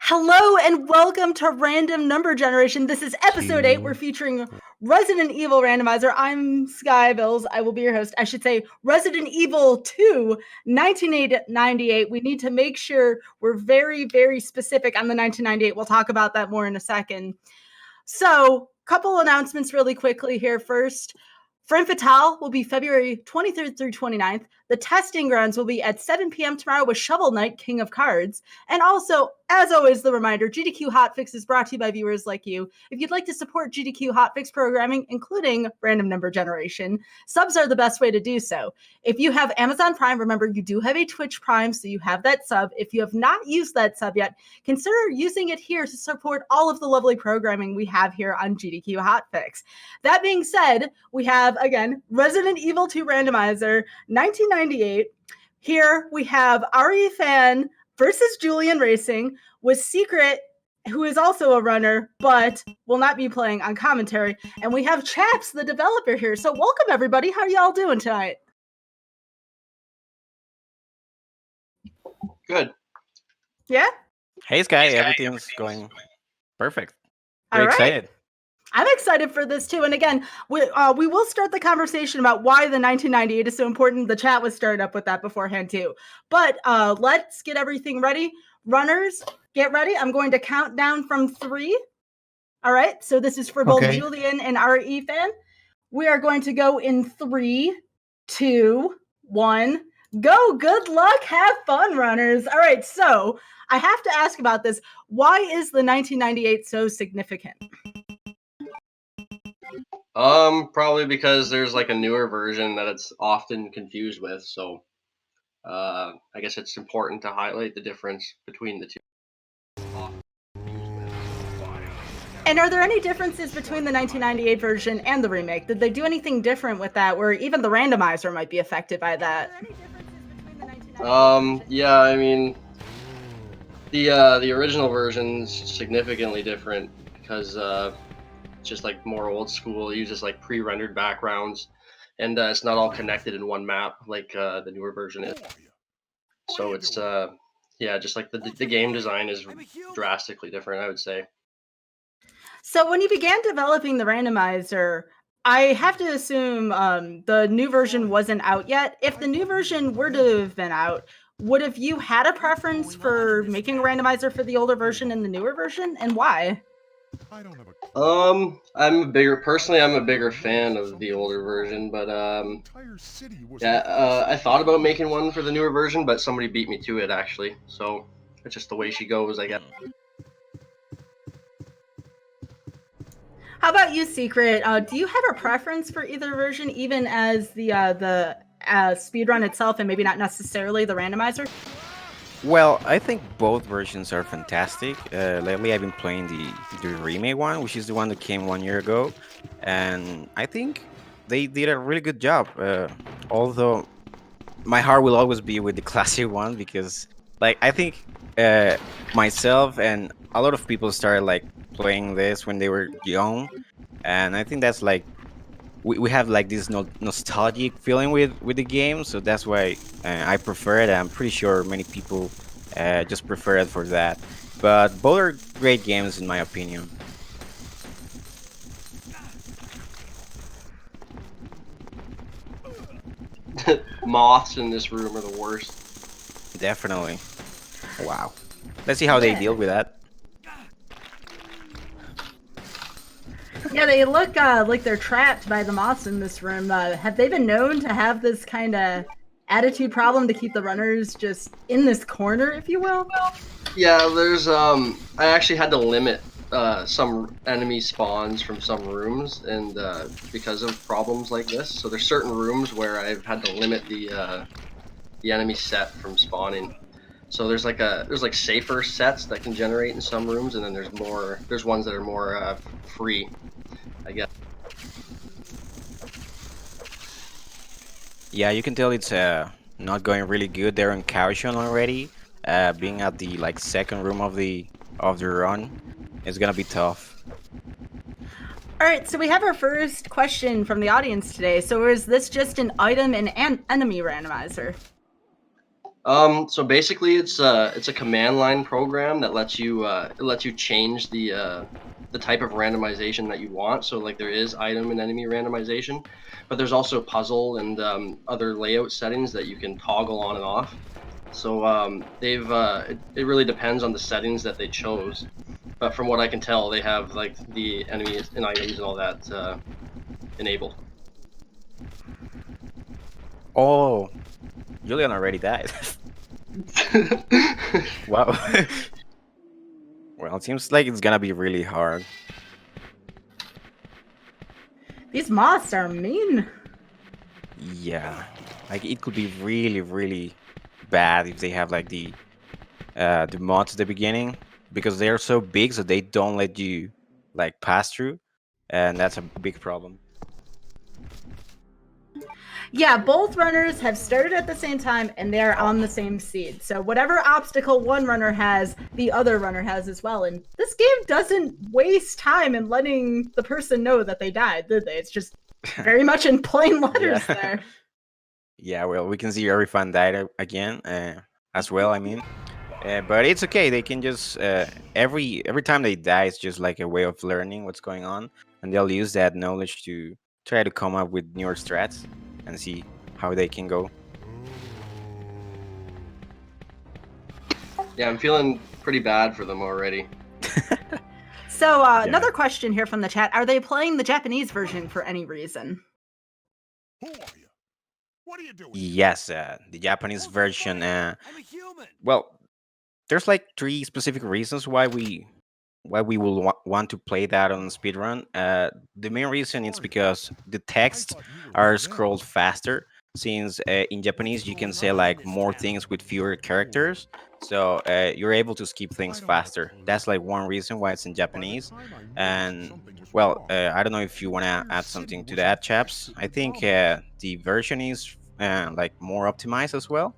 Hello and welcome to Random Number Generation. This is episode 8. We're featuring Resident Evil Randomizer. I'm Skybilz. I will be your host. I should say Resident Evil 2, 1998. We need to make sure we're very, very specific on the 1998. We'll talk about that more in a second. So, couple announcements really quickly here. First, Femme Fatale will be February 23rd through 29th. The testing grounds will be at 7 p.m. tomorrow with Shovel Knight, King of Cards. And also, as always, the reminder, GDQ Hotfix is brought to you by viewers like you. If you'd like to support GDQ Hotfix programming, including Random Number Generation, subs are the best way to do so. If you have Amazon Prime, remember you do have a Twitch Prime, so you have that sub. If you have not used that sub yet, consider using it here to support all of the lovely programming we have here on GDQ Hotfix. That being said, we have, again, Resident Evil 2 Randomizer, 1998. Here we have RE Fan versus Julian Racing with Secret, who is also a runner, but will not be playing on commentary. And we have Chaps, the developer here. So welcome, everybody. How are y'all doing tonight? Good. Yeah? Hey, Sky. Everything's going perfect. All right. Excited. I'm excited for this too. And again, we will start the conversation about why the 1998 is so important. The chat was started up with that beforehand too. But let's get everything ready. Runners, get ready. I'm going to count down from 3. All right. So this is for both Julian and RE Fan. We are going to go in 3, 2, 1. Go. Good luck. Have fun, runners. All right. So I have to ask about this. Why is the 1998 so significant? Probably because there's like a newer version that it's often confused with. So, I guess it's important to highlight the difference between the two. And are there any differences between the 1998 version and the remake? Did they do anything different with that, where even the randomizer might be affected by that? Yeah, I mean, the original version's significantly different because just like more old school. It uses like pre-rendered backgrounds, and it's not all connected in one map like the newer version is. So it's yeah, just like the game design is drastically different, I would say. So when you began developing the randomizer, I have to assume the new version wasn't out yet. If the new version were to have been out, would have you had a preference for making a randomizer for the older version and the newer version, and why? I'm a bigger fan of the older version, but yeah, I thought about making one for the newer version, but somebody beat me to it actually. So it's just the way she goes, I guess. How about you, Secret? Do you have a preference for either version, even as the speedrun itself, and maybe not necessarily the randomizer? Well, I think both versions are fantastic. Lately, I've been playing the remake one, which is the one that came 1 year ago, and I think they did a really good job. Although my heart will always be with the classic one because, like, I think myself and a lot of people started like playing this when they were young, and I think that's like we have like this nostalgic feeling with the game, so that's why I prefer it. I'm pretty sure many people just prefer it for that, but both are great games in my opinion. Moths in this room are the worst. Definitely. Wow. Let's see how they deal with that. Yeah, they look like they're trapped by the moths in this room. Have they been known to have this kind of attitude problem to keep the runners just in this corner, if you will? Yeah, there's I actually had to limit some enemy spawns from some rooms, and because of problems like this. So there's certain rooms where I've had to limit the enemy set from spawning. So there's like safer sets that can generate in some rooms, and then there's ones that are more free, I guess. Yeah, you can tell it's not going really good there on caution already. Being at the like second room of the run, it's gonna be tough. All right, so we have our first question from the audience today. So is this just an item and enemy randomizer? So basically, it's a command line program that lets you change the type of randomization that you want. So like there is item and enemy randomization, but there's also puzzle and other layout settings that you can toggle on and off. So it really depends on the settings that they chose. But from what I can tell, they have like the enemies and items and all that enabled. Oh, Julian already died. Wow. Well, it seems like it's gonna be really hard. These moths are mean. Yeah, like it could be really, really bad if they have like the mods at the beginning, because they are so big, so they don't let you like pass through, and that's a big problem. Yeah, both runners have started at the same time and they're on the same seed. So whatever obstacle one runner has, the other runner has as well. And this game doesn't waste time in letting the person know that they died, did they? It's just very much in plain letters Yeah. there. Yeah, well, we can see every fan died again, as well. I mean, but it's okay. They can just every time they die, it's just like a way of learning what's going on, and they'll use that knowledge to try to come up with newer strats and see how they can go. Yeah, I'm feeling pretty bad for them already. So another question here from the chat: are they playing the Japanese version for any reason? Who are you? What are you doing? Yes, the Japanese version. I'm a human. Well, there's like 3 specific reasons why we will want to play that on speedrun. The main reason is because the texts are scrolled faster, since in Japanese you can say like more things with fewer characters, so you're able to skip things faster. That's like one reason why it's in Japanese. And well, I don't know if you want to add something to that, chaps. I think the version is like more optimized as well.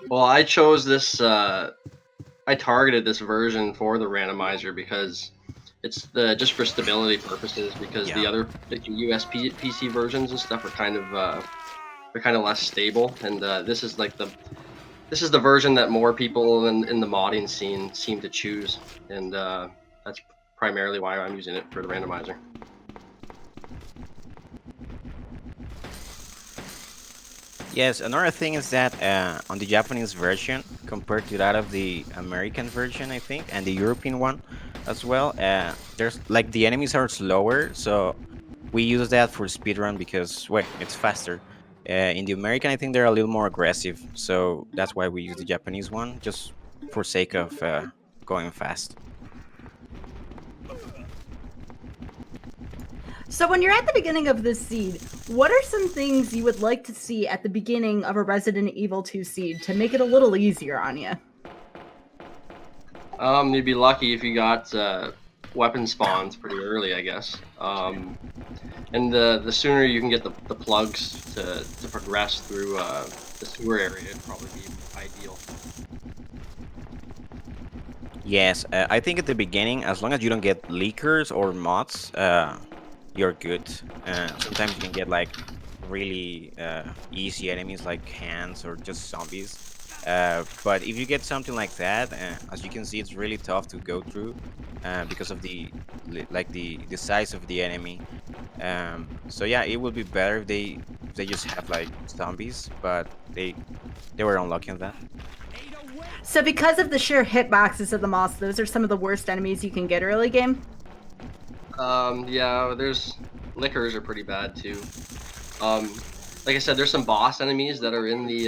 Well, I chose this. I targeted this version for the randomizer because it's just for stability purposes. Because the other US PC versions and stuff are kind of they're kind of less stable, and this is the version that more people in the modding scene seem to choose, and that's primarily why I'm using it for the randomizer. Yes, another thing is that on the Japanese version, compared to that of the American version, I think, and the European one as well, there's like the enemies are slower, so we use that for speedrun because, well, it's faster. In the American, I think they're a little more aggressive, so that's why we use the Japanese one, just for sake of going fast. So when you're at the beginning of this seed, what are some things you would like to see at the beginning of a Resident Evil 2 seed to make it a little easier on you? You'd be lucky if you got weapon spawns pretty early, I guess. And the sooner you can get the plugs to progress through the sewer area, it'd probably be ideal. Yes, I think at the beginning, as long as you don't get leakers or mods, you're good. Sometimes you can get like really easy enemies like hands or just zombies. But if you get something like that, as you can see, it's really tough to go through because of the size of the enemy. So yeah, it would be better if they just have like zombies, but they were unlucky on that. So because of the sheer hitboxes of the moths, those are some of the worst enemies you can get early game? Yeah, lickers are pretty bad too. Like I said, there's some boss enemies that are in the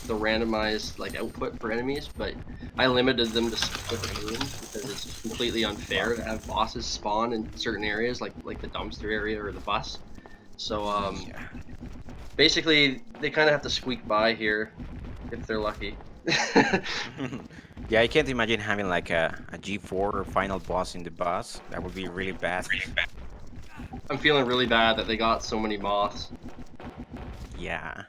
randomized like output for enemies, but I limited them to specific rooms because it's completely unfair to have bosses spawn in certain areas like the dumpster area or the bus. So basically they kind of have to squeak by here if they're lucky. Yeah, I can't imagine having like a G4 or final boss in the bus. That would be really bad. I'm feeling really bad that they got so many moths. Yeah.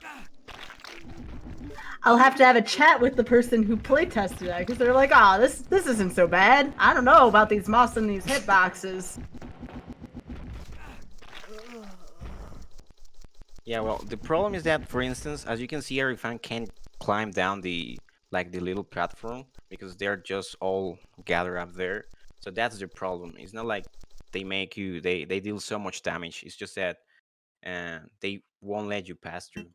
I'll have to have a chat with the person who playtested that because they're like, "Oh, this isn't so bad. I don't know about these moths and these hitboxes." Yeah, well, the problem is that, for instance, as you can see, every fan can't climb down the little platform because they're just all gathered up there. So that's the problem. It's not like they make you they deal so much damage. It's just that they won't let you pass through.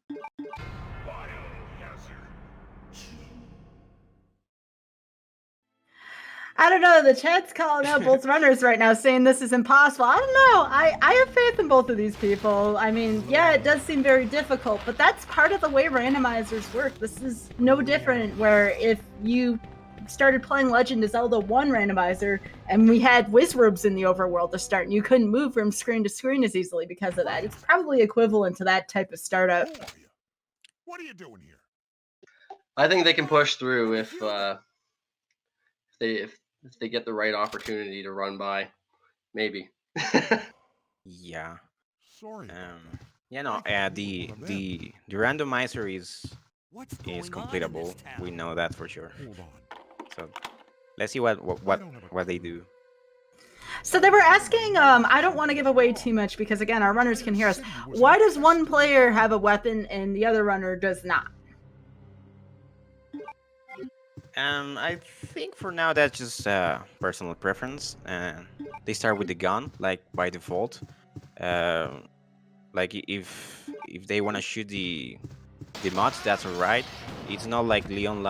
I don't know. The chat's calling out both runners right now, saying this is impossible. I don't know. I have faith in both of these people. I mean, yeah, it does seem very difficult, but that's part of the way randomizers work. This is no different. Where if you started playing Legend of Zelda 1 randomizer and we had wizrobes in the overworld to start, and you couldn't move from screen to screen as easily because of that, it's probably equivalent to that type of startup. Who are you? What are you doing here? I think they can push through if they get the right opportunity to run by, maybe. Yeah. Sorry. Yeah, no. I think The one of the the randomizer is What's going on in completable. this town? We know that for sure. Hold on. So let's see what they do. So they were asking, I don't want to give away too much because again, our runners can hear us. Why does one player have a weapon and the other runner does not? I think for now that's just personal preference. They start with the gun, like by default. Like if they want to shoot the mods, that's alright. It's not like Leon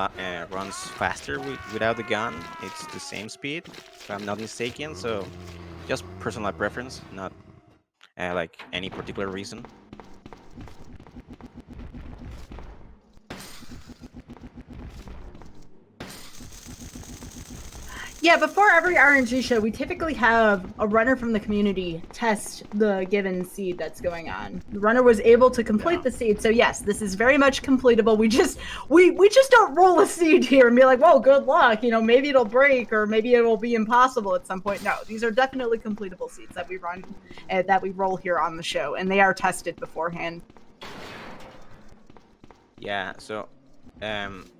runs faster without the gun. It's the same speed, if I'm not mistaken. So just personal preference, not like any particular reason. Yeah, before every RNG show, we typically have a runner from the community test the given seed that's going on. The runner was able to complete the seed, so yes, this is very much completable. We just don't roll a seed here and be like, "Whoa, good luck." You know, maybe it'll break or maybe it will be impossible at some point. No, these are definitely completable seeds that we run, that we roll here on the show, and they are tested beforehand. Yeah. So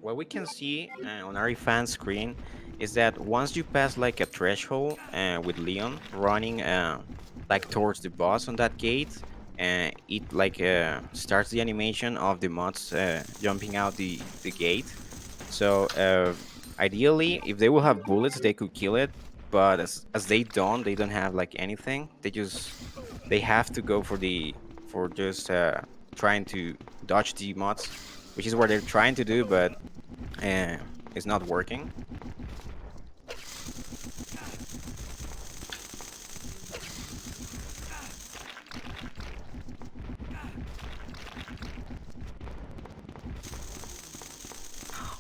what we can see on our fan screen is that once you pass like a threshold with Leon running like towards the boss on that gate, it like starts the animation of the mods jumping out the gate. So ideally, if they will have bullets, they could kill it. But as they don't have like anything. They have to go for just trying to dodge the mods, which is what they're trying to do, but it's not working.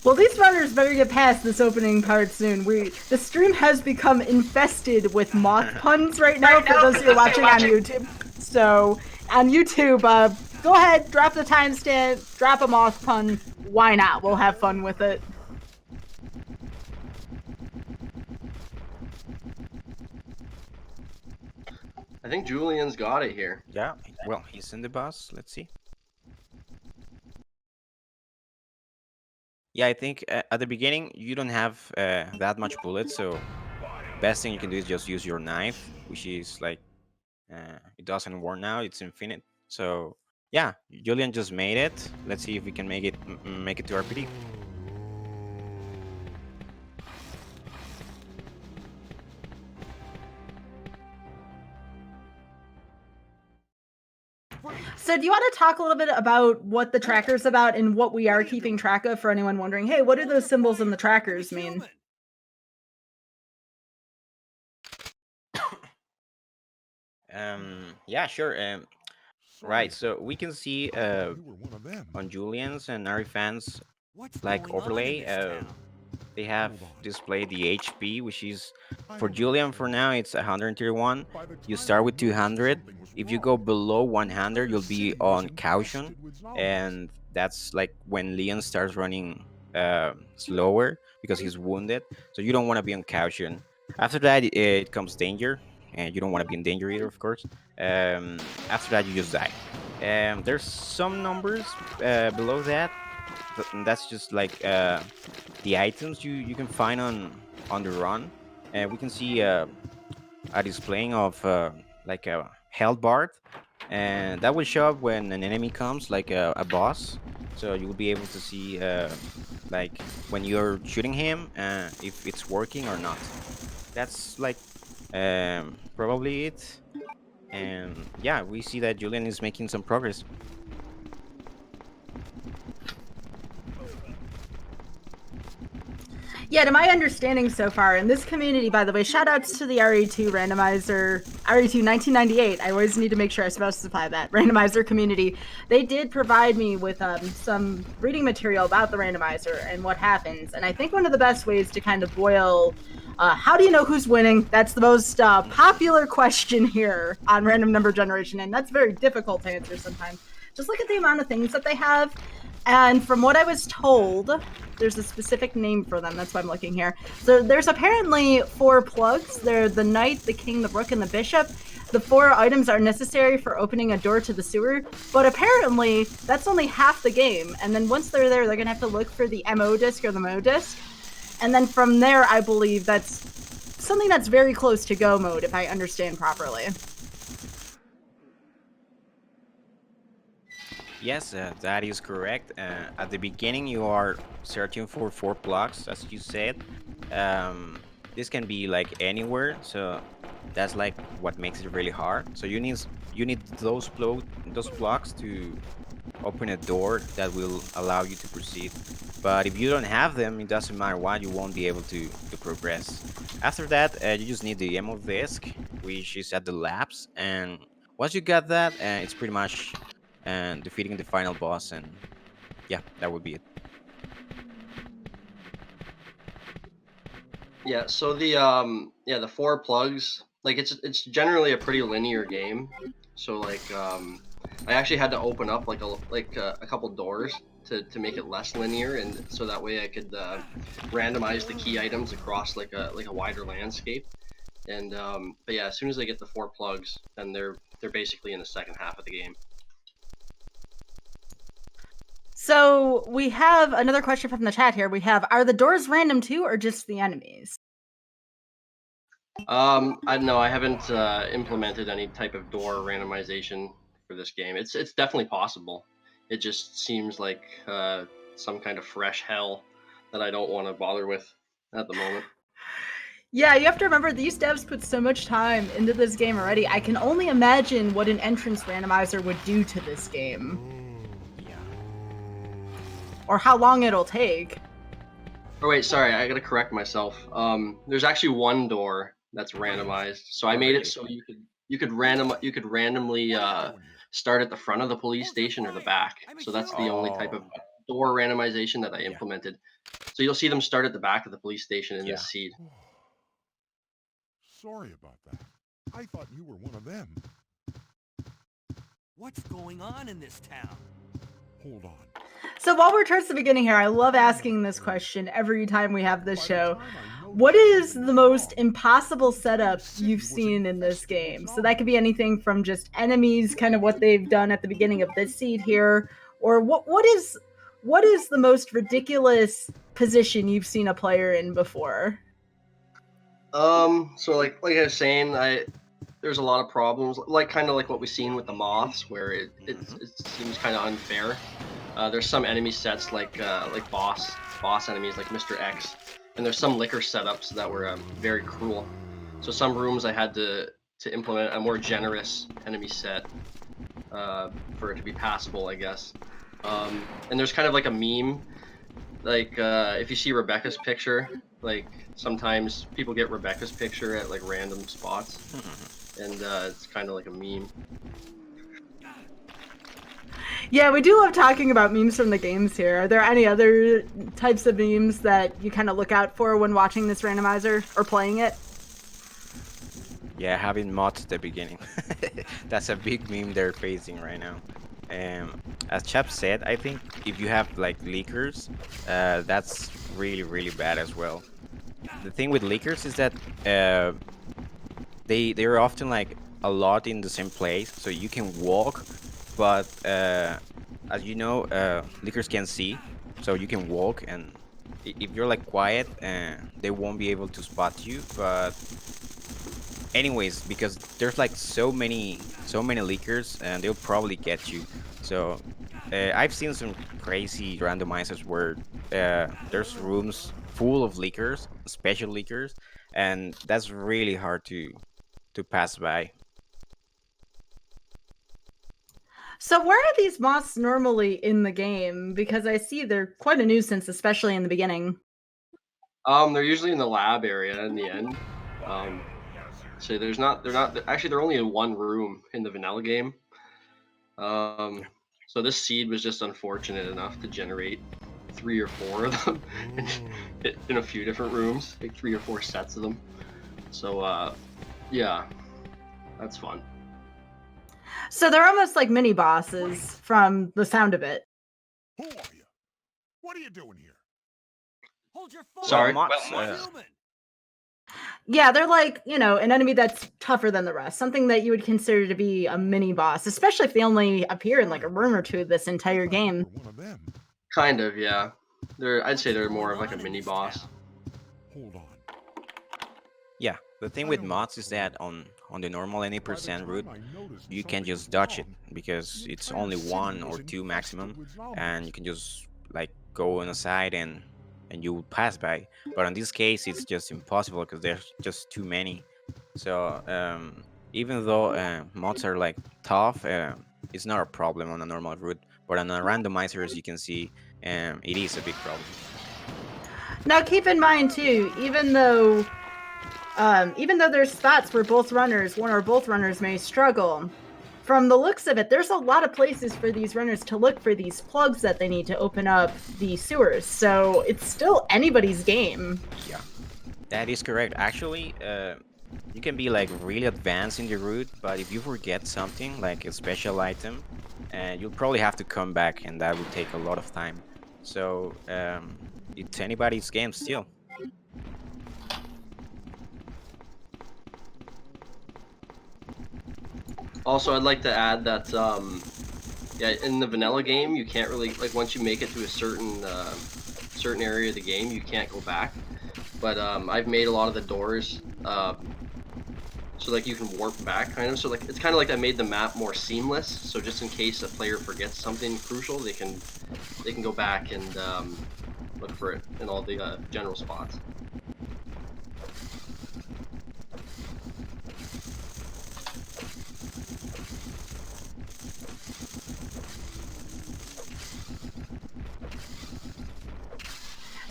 Well, these runners better get past this opening part soon. The stream has become infested with moth puns right now for those who are watching on YouTube. So, on YouTube, go ahead, drop the timestamp, drop a moth pun. Why not? We'll have fun with it. I think Julian's got it here. Yeah, well, he's in the boss. Let's see. Yeah, I think at the beginning you don't have that much bullets, so best thing you can do is just use your knife, which is like it doesn't work now; it's infinite. So yeah, Julian just made it. Let's see if we can make it to RPD. So do you want to talk a little bit about what the tracker's about and what we are keeping track of for anyone wondering, hey, what do those symbols in the trackers mean? Yeah, sure. Right, so we can see You were one of them. on Julian's and Ari fans What's like going on in overlay, this town? they have Hold on. displayed the HP, which is I for know Julian that for feeling. now it's 131. By the You time start with you noticed 200. something was If you wrong, go below 100, you'll the be city was on caution, infested with zombies. and that's like when Leon starts running slower because he's wounded. So you don't want to be on caution. After that, it comes danger, and you don't want to be in danger either, of course. After that, you just die. There's some numbers below that. That's just like the items you can find on the run. And we can see a displaying of like a health bar, and that will show up when an enemy comes, like a boss. so you will be able to see like when you're shooting him if it's working or not. That's like probably it. And yeah, we see that Julian is making some progress. Yeah, to my understanding so far, in this community, by the way, shout outs to the RE2 randomizer, RE2 1998. I always need to make sure I specify that randomizer community. They did provide me with some reading material about the randomizer and what happens. And I think one of the best ways to kind of boil how do you know who's winning? That's the most popular question here on random number generation. And that's very difficult to answer sometimes. Just look at the amount of things that they have. And from what I was told, there's a specific name for them. That's why I'm looking here. So there's apparently 4 plugs. They're the knight, the king, the rook, and the bishop. The 4 items are necessary for opening a door to the sewer. But apparently, that's only half the game. And then once they're there, they're going to have to look for the MO disc or the MO disc. And then from there, I believe that's something that's very close to go mode, if I understand properly. Yes, that is correct. At the beginning, you are searching for 4 blocks, as you said. This can be like anywhere, so that's like what makes it really hard. So you need those blocks to open a door that will allow you to proceed. But if you don't have them, it doesn't matter what, you won't be able to progress. After that, you just need the ammo disc, which is at the labs, and once you got that, it's pretty much defeating the final boss, and yeah, that would be it. Yeah, so the 4 plugs, like it's generally a pretty linear game. So like I actually had to open up like a couple doors to make it less linear, and so that way I could randomize the key items across like a wider landscape. And but yeah, as soon as I get the 4 plugs, then they're basically in the second half of the game. So we have another question from the chat here. We have, are the doors random too, or just the enemies? I haven't implemented any type of door randomization for this game. It's definitely possible. It just seems like some kind of fresh hell that I don't want to bother with at the moment. Yeah, you have to remember these devs put so much time into this game already. I can only imagine what an entrance randomizer would do to this game. Yeah. Or how long it'll take. Oh wait, sorry, I gotta correct myself. There's actually 1 door that's randomized. So I made it so you could randomly start at the front of the police station or the back. So that's the only type of door randomization that I implemented. So you'll see them start at the back of the police station in this seed. Sorry about that. I thought you were one of them. What's going on in this town? Hold on. So while we're towards the beginning here, I love asking this question every time we have this show. What is the most impossible setup you've seen in this game? So that could be anything from just enemies, kind of what they've done at the beginning of this seed here, or what is the most ridiculous position you've seen a player in before? So like I was saying, there's a lot of problems, like kind of like what we've seen with the moths, where it seems kind of unfair. There's some enemy sets like boss enemies like Mr. X, and there's some liquor setups that were very cruel. So some rooms I had to implement a more generous enemy set for it to be passable, I guess. And there's kind of like a meme, like if you see Rebecca's picture, like sometimes people get Rebecca's picture at like random spots, and it's kind of like a meme. Yeah, we do love talking about memes from the games here. Are there any other types of memes that you kind of look out for when watching this randomizer or playing it? Yeah, having mods at the beginning. That's a big meme they're facing right now. As Chap said, I think if you have like leakers, that's really bad as well. The thing with leakers is that they're often like a lot in the same place, so you can walk, but as you know, leakers can see, so you can walk, and if you're like quiet, they won't be able to spot you. But anyways, because there's like so many leakers, and they'll probably get you. So I've seen some crazy randomizers where there's rooms full of leakers, special leakers, and that's really hard to pass by. So where are these moths normally in the game? Because I see they're quite a nuisance, especially in the beginning. They're usually in the lab area in the end. So they're only in one room in the vanilla game. So this seed was just unfortunate enough to generate 3 or 4 of them in a few different rooms, like 3 or 4 sets of them. So yeah, that's fun. So they're almost like mini bosses from the sound of it. Who are you? What are you doing here? Hold your phone. Sorry. Well, Well, mods, human. Yeah, they're like, you know, an enemy that's tougher than the rest. Something that you would consider to be a mini boss, especially if they only appear in like a room or two this entire game. One of them. Kind of, yeah. I'd say they're more of like a mini boss. Hold on. yeah, the thing with mods is that on the normal 80% route, you can just dodge it because it's only 1 or 2 maximum, and you can just like go on the side and you will pass by. But in this case, it's just impossible because there's just too many. So even though mods are like tough, it's not a problem on a normal route. But on a randomizer, as you can see, it is a big problem. Now keep in mind too, even though there's spots where both runners, one or both runners may struggle, from the looks of it, there's a lot of places for these runners to look for these plugs that they need to open up the sewers. So it's still anybody's game. Yeah, that is correct. Actually, you can be like really advanced in the route, but if you forget something like a special item, you'll probably have to come back, and that will take a lot of time. So it's anybody's game still. Also, I'd like to add that yeah, in the vanilla game, you can't really like once you make it to a certain area of the game, you can't go back. But I've made a lot of the doors so like you can warp back, kind of. So like it's kind of like I made the map more seamless. So just in case a player forgets something crucial, they can go back and look for it in all the general spots.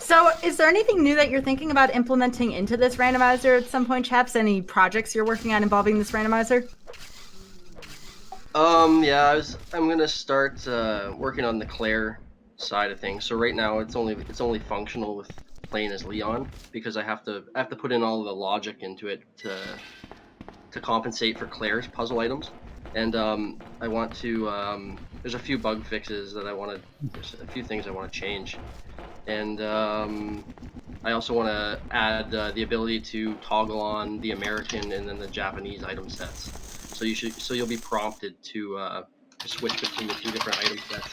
So is there anything new that you're thinking about implementing into this randomizer at some point, chaps? Any projects you're working on involving this randomizer? Yeah, I'm gonna start working on the Claire side of things. So right now it's only functional with playing as Leon because I have to put in all the logic into it to compensate for Claire's puzzle items. And I want to there's a few bug fixes that there's a few things I want to change. And I also want to add the ability to toggle on the American and then the Japanese item sets. So you'll be prompted to switch between the 2 different item sets.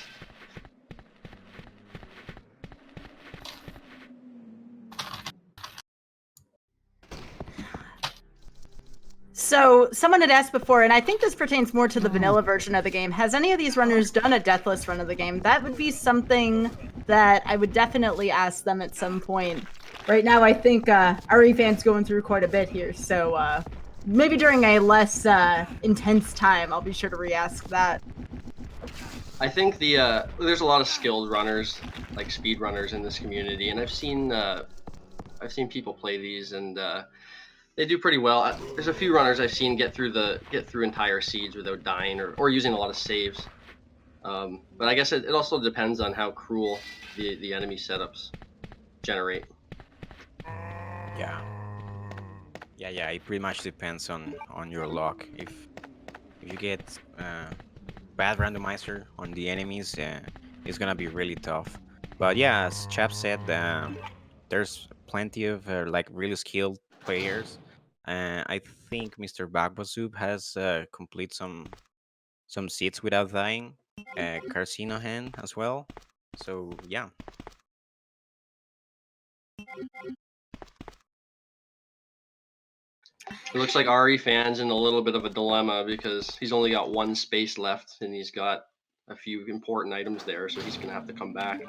So someone had asked before, and I think this pertains more to the vanilla version of the game. Has any of these runners done a deathless run of the game? That would be something that I would definitely ask them at some point. Right now, I think RE fans going through quite a bit here, so maybe during a less intense time, I'll be sure to re-ask that. I think there's a lot of skilled runners, like speed runners in this community, and I've seen people play these and they do pretty well. There's a few runners I've seen get through entire seeds without dying or using a lot of saves. But I guess it also depends on how cruel the enemy setups generate. Yeah. It pretty much depends on your luck. If you get bad randomizer on the enemies, it's gonna be really tough. But yeah, as Chap said, there's plenty of like really skilled players. I think Mr. Bagbazoob has complete some seats without dying. Carcinogen as well. So yeah. It looks like RE fan's in a little bit of a dilemma because he's only got 1 space left and he's got a few important items there, so he's gonna have to come back.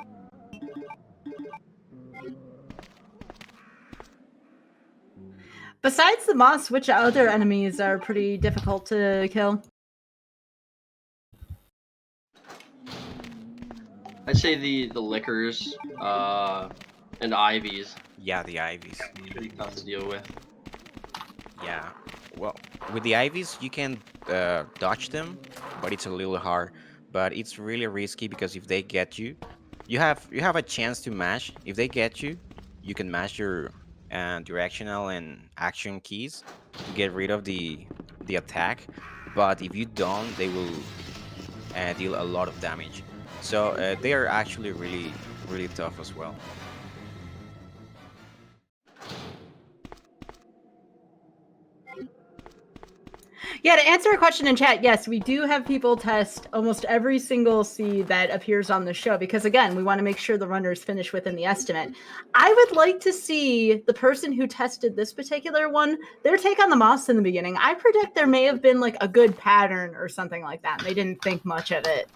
Besides the moss, which other enemies are pretty difficult to kill? I'd say the liquors and ivies. Yeah, the ivies. Pretty tough to deal with. Yeah. Well, with the ivies, you can dodge them, but it's a little hard. But it's really risky because if they get you, you have a chance to mash. If they get you, you can mash your directional and action keys to get rid of the attack. But if you don't, they will deal a lot of damage. So they are actually really tough as well. Yeah, to answer a question in chat, yes, we do have people test almost every single seed that appears on the show because, again, we want to make sure the runners finish within the estimate. I would like to see the person who tested this particular one, their take on the moss in the beginning. I predict there may have been like a good pattern or something like that, and they didn't think much of it.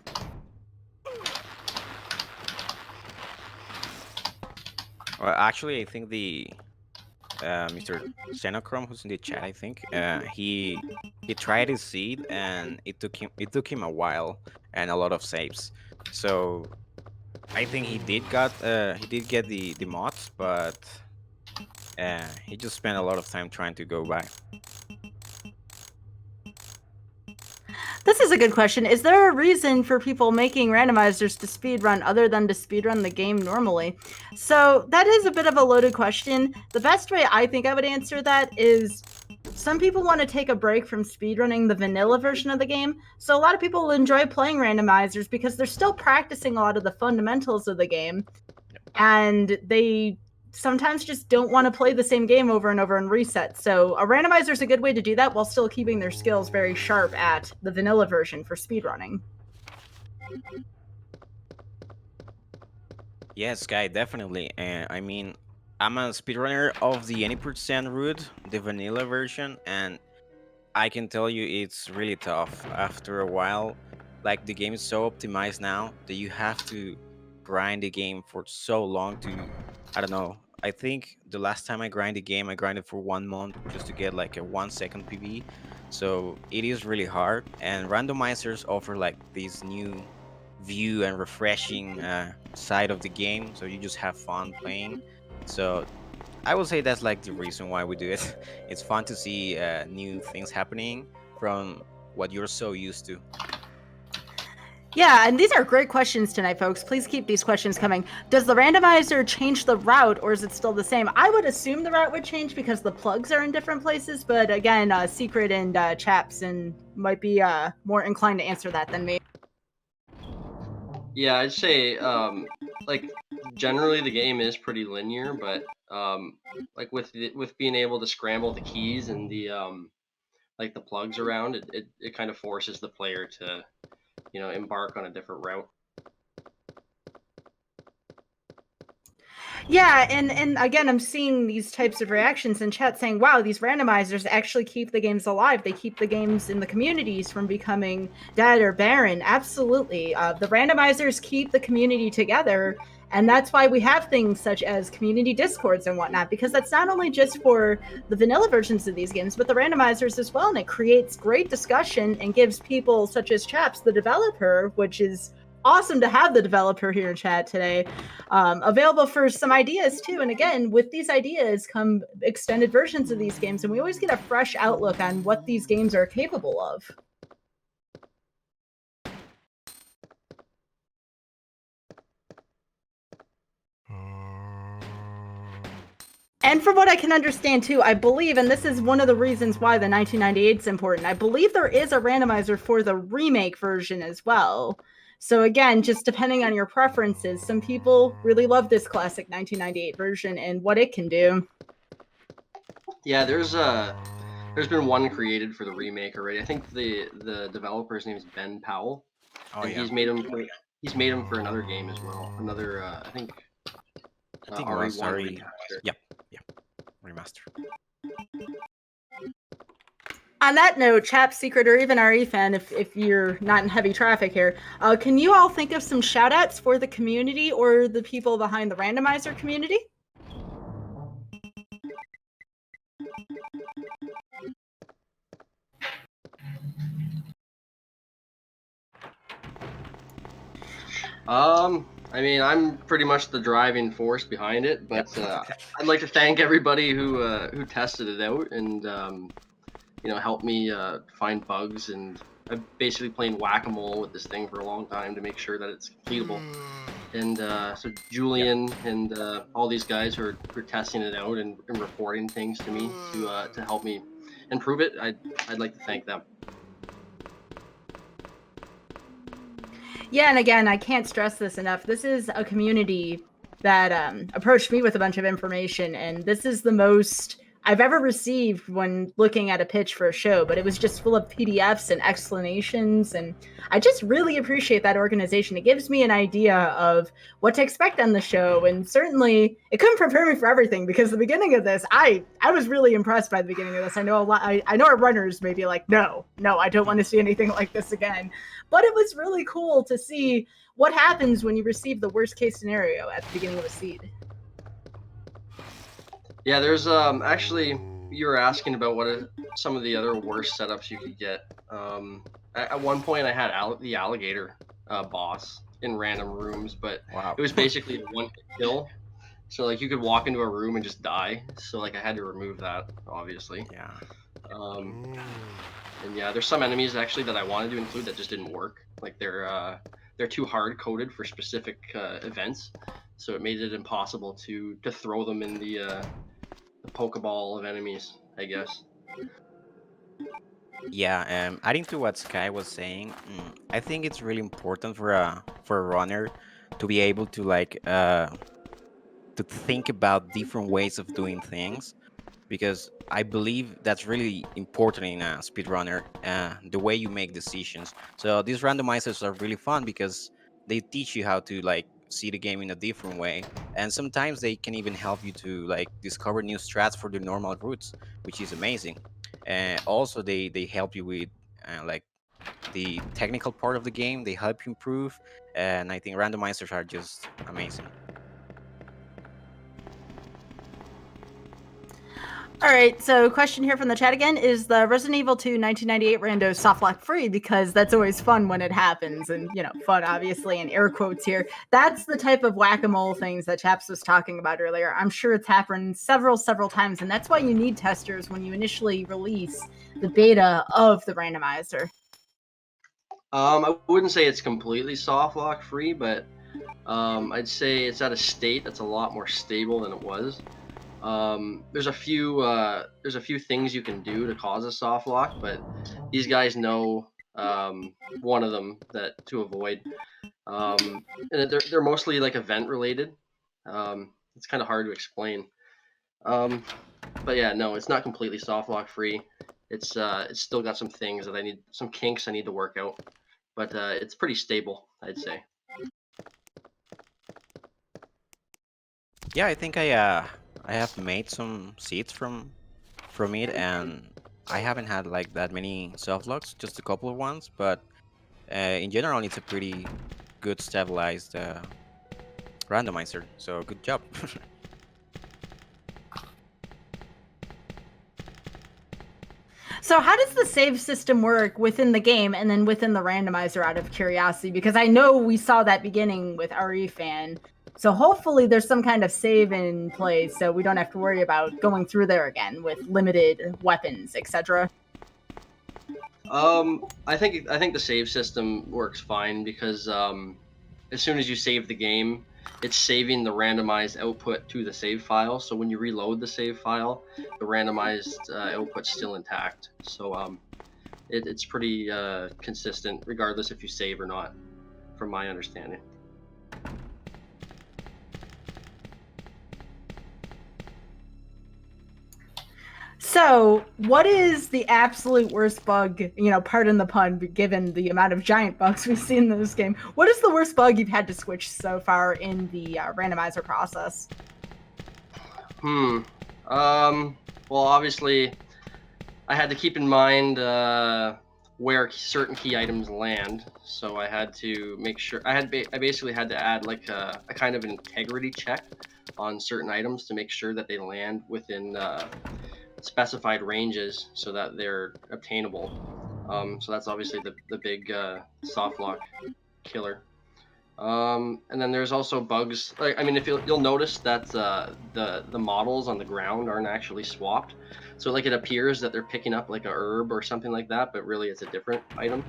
Well, actually, I think the Mr. Xenochrome, who's in the chat, I think he tried his seed and it took him a while and a lot of saves. So I think he did get the mods, but he just spent a lot of time trying to go back. This is a good question. Is there a reason for people making randomizers to speedrun other than to speedrun the game normally? So that is a bit of a loaded question. The best way I think I would answer that is some people want to take a break from speedrunning the vanilla version of the game. So a lot of people enjoy playing randomizers because they're still practicing a lot of the fundamentals of the game. And they sometimes just don't want to play the same game over and over and reset. So a randomizer is a good way to do that while still keeping their skills very sharp at the vanilla version for speedrunning. Yes, Guy, definitely. I mean, I'm a speedrunner of the any percent route, the vanilla version, and I can tell you it's really tough. After a while, like the game is so optimized now that you have to grind the game for so long to, I don't know. I think the last time I grinded the game, I grinded for 1 month just to get like a 1 second PV. So it is really hard. And randomizers offer like this new view and refreshing side of the game, so you just have fun playing. So I would say that's like the reason why we do it. It's fun to see new things happening from what you're so used to. Yeah, and these are great questions tonight, folks. Please keep these questions coming. Does the randomizer change the route, or is it still the same? I would assume the route would change because the plugs are in different places, but again, Secret and Chaps and might be more inclined to answer that than me. Yeah, I'd say like generally the game is pretty linear, but like with being able to scramble the keys and the like the plugs around, it kind of forces the player to, you know, embark on a different route. Yeah, and again, I'm seeing these types of reactions in chat saying, wow, these randomizers actually keep the games alive. They keep the games in the communities from becoming dead or barren. Absolutely. The randomizers keep the community together. And that's why we have things such as community discords and whatnot, because that's not only just for the vanilla versions of these games, but the randomizers as well. And it creates great discussion and gives people such as Chaps, the developer, which is awesome to have the developer here in chat today, available for some ideas too. And again, with these ideas come extended versions of these games, and we always get a fresh outlook on what these games are capable of. And from what I can understand too, I believe, and this is one of the reasons why the 1998 is important, I believe there is a randomizer for the remake version as well. So again, just depending on your preferences, some people really love this classic 1998 version and what it can do. Yeah, there's been one created for the remake already. I think the developer's name is Ben Powell, and Yeah. he's made him for another game as well. Another I think I think it RE1 was remaster. Yep, remaster. on that note, Chap, Secret, or even RE fan, if you're not in heavy traffic here, can you all think of some shout outs for the community or the people behind the Randomizer community? I mean, I'm pretty much the driving force behind it, but I'd like to thank everybody who tested it out and helped me find bugs. And I've basically playing whack-a-mole with this thing for a long time to make sure that it's completable. And so Julian and all these guys who are testing it out and reporting things to me to help me improve it, I'd like to thank them. Yeah, and again, I can't stress this enough. This is a community that approached me with a bunch of information, and this is the most I've ever received when looking at a pitch for a show, but it was just full of PDFs and explanations, and I just really appreciate that organization. It gives me an idea of what to expect on the show, and certainly it couldn't prepare me for everything, because the beginning of this, I was really impressed by the beginning of this. I know a lot. I know our runners may be like, no, I don't want to see anything like this again, but it was really cool to see what happens when you receive the worst case scenario at the beginning of a seed. Yeah, there's actually, you were asking about what are some of the other worst setups you could get. At one point I had the alligator boss in random rooms, but Wow. it was basically a one-hit kill. So like you could walk into a room and just die. So like I had to remove that, obviously. Yeah. And yeah, there's some enemies actually that I wanted to include that just didn't work. Like they're too hard coded for specific events, so it made it impossible to throw them in the Pokeball of enemies, I guess. Yeah, adding to what Sky was saying, I think it's really important for a runner to be able to to think about different ways of doing things, because I believe that's really important in a speedrunner, the way you make decisions. So these randomizers are really fun because they teach you how to see the game in a different way, and sometimes they can even help you to discover new strats for the normal routes, which is amazing. And also they help you with the technical part of the game. They help you improve, and I think randomizers are just amazing. All right, so question here from the chat again: is the Resident Evil 2 1998 rando softlock free? Because that's always fun when it happens, and fun obviously in air quotes here. That's the type of whack-a-mole things that Chaps was talking about earlier. I'm sure it's happened several times, and that's why you need testers when you initially release the beta of the randomizer. I wouldn't say it's completely softlock free, but I'd say it's at a state that's a lot more stable than it was. There's a few things you can do to cause a soft lock, but these guys know one of them that to avoid. And they're mostly event related. It's kind of hard to explain. But yeah, no, it's not completely soft lock free. It's still got some things that some kinks I need to work out, but it's pretty stable, I'd say. Yeah, I think I have made some seeds from it, and I haven't had that many soft locks, just a couple of ones, but in general it's a pretty good stabilized randomizer, so good job. So how does the save system work within the game and then within the randomizer, out of curiosity? Because I know we saw that beginning with RE Fan. So hopefully there's some kind of save in place so we don't have to worry about going through there again with limited weapons, etc. I think the save system works fine because as soon as you save the game, it's saving the randomized output to the save file. So when you reload the save file, the randomized output's still intact. So it's pretty consistent regardless if you save or not, from my understanding. So, what is the absolute worst bug, pardon the pun, given the amount of giant bugs we've seen in this game? What is the worst bug you've had to switch so far in the randomizer process? Well, obviously, I had to keep in mind where certain key items land. So I had to make sure I basically had to add like a kind of an integrity check on certain items to make sure that they land within specified ranges so that they're obtainable. So that's obviously the big soft lock killer. And then there's also bugs. Like, I mean, if you'll notice that the models on the ground aren't actually swapped. So like it appears that they're picking up like a herb or something like that, but really it's a different item.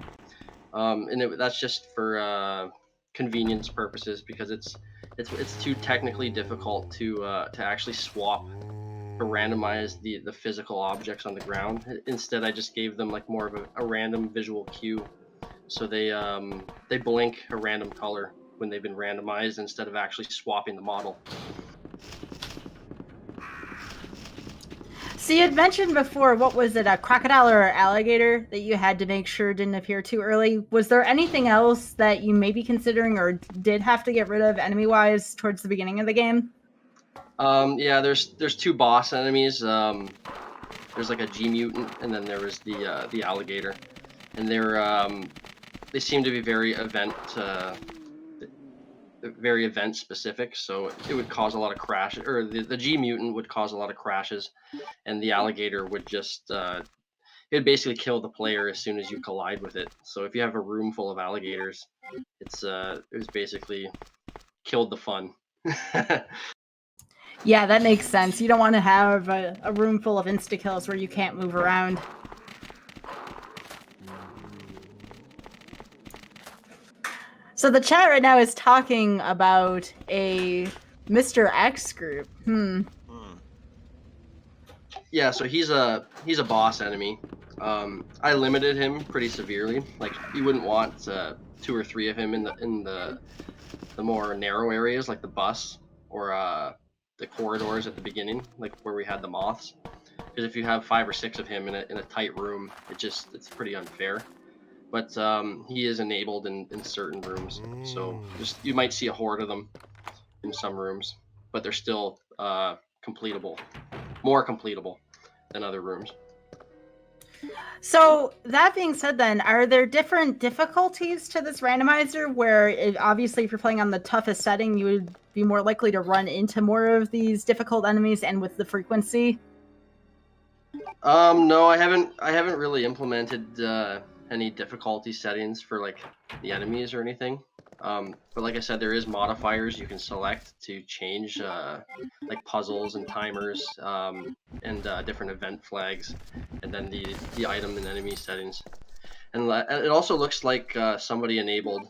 And that's just for convenience purposes because it's too technically difficult to actually swap to randomize the physical objects on the ground. Instead, I just gave them like more of a random visual cue, so they blink a random color when they've been randomized instead of actually swapping the model. So you had mentioned before, what was it, a crocodile or alligator that you had to make sure didn't appear too early? Was there anything else that you may be considering or did have to get rid of enemy-wise towards the beginning of the game? Yeah, there's 2 boss enemies. There's like a G mutant, and then there was the alligator, and they seem to be very event specific, so it would cause a lot of crashes, or the G mutant would cause a lot of crashes, and the alligator would just it would basically kill the player as soon as you collide with it. So if you have a room full of alligators, it was basically killed the fun. Yeah, that makes sense. You don't want to have a room full of insta-kills where you can't move around. So the chat right now is talking about a Mr. X group. Yeah, so he's a boss enemy. I limited him pretty severely. Like you wouldn't want 2 or 3 of him in the more narrow areas like the bus or the corridors at the beginning, like where we had the moths. Because if you have 5 or 6 of him in a tight room, it's pretty unfair. But he is enabled in certain rooms, so you might see a horde of them in some rooms, but they're still completable, more completable than other rooms. So that being said, then, are there different difficulties to this randomizer where obviously if you're playing on the toughest setting, you would be more likely to run into more of these difficult enemies, and with the frequency? No, I haven't really implemented any difficulty settings for like the enemies or anything. But like I said, there is modifiers you can select to change like puzzles and timers and different event flags, and then the item and enemy settings. And it also looks like somebody enabled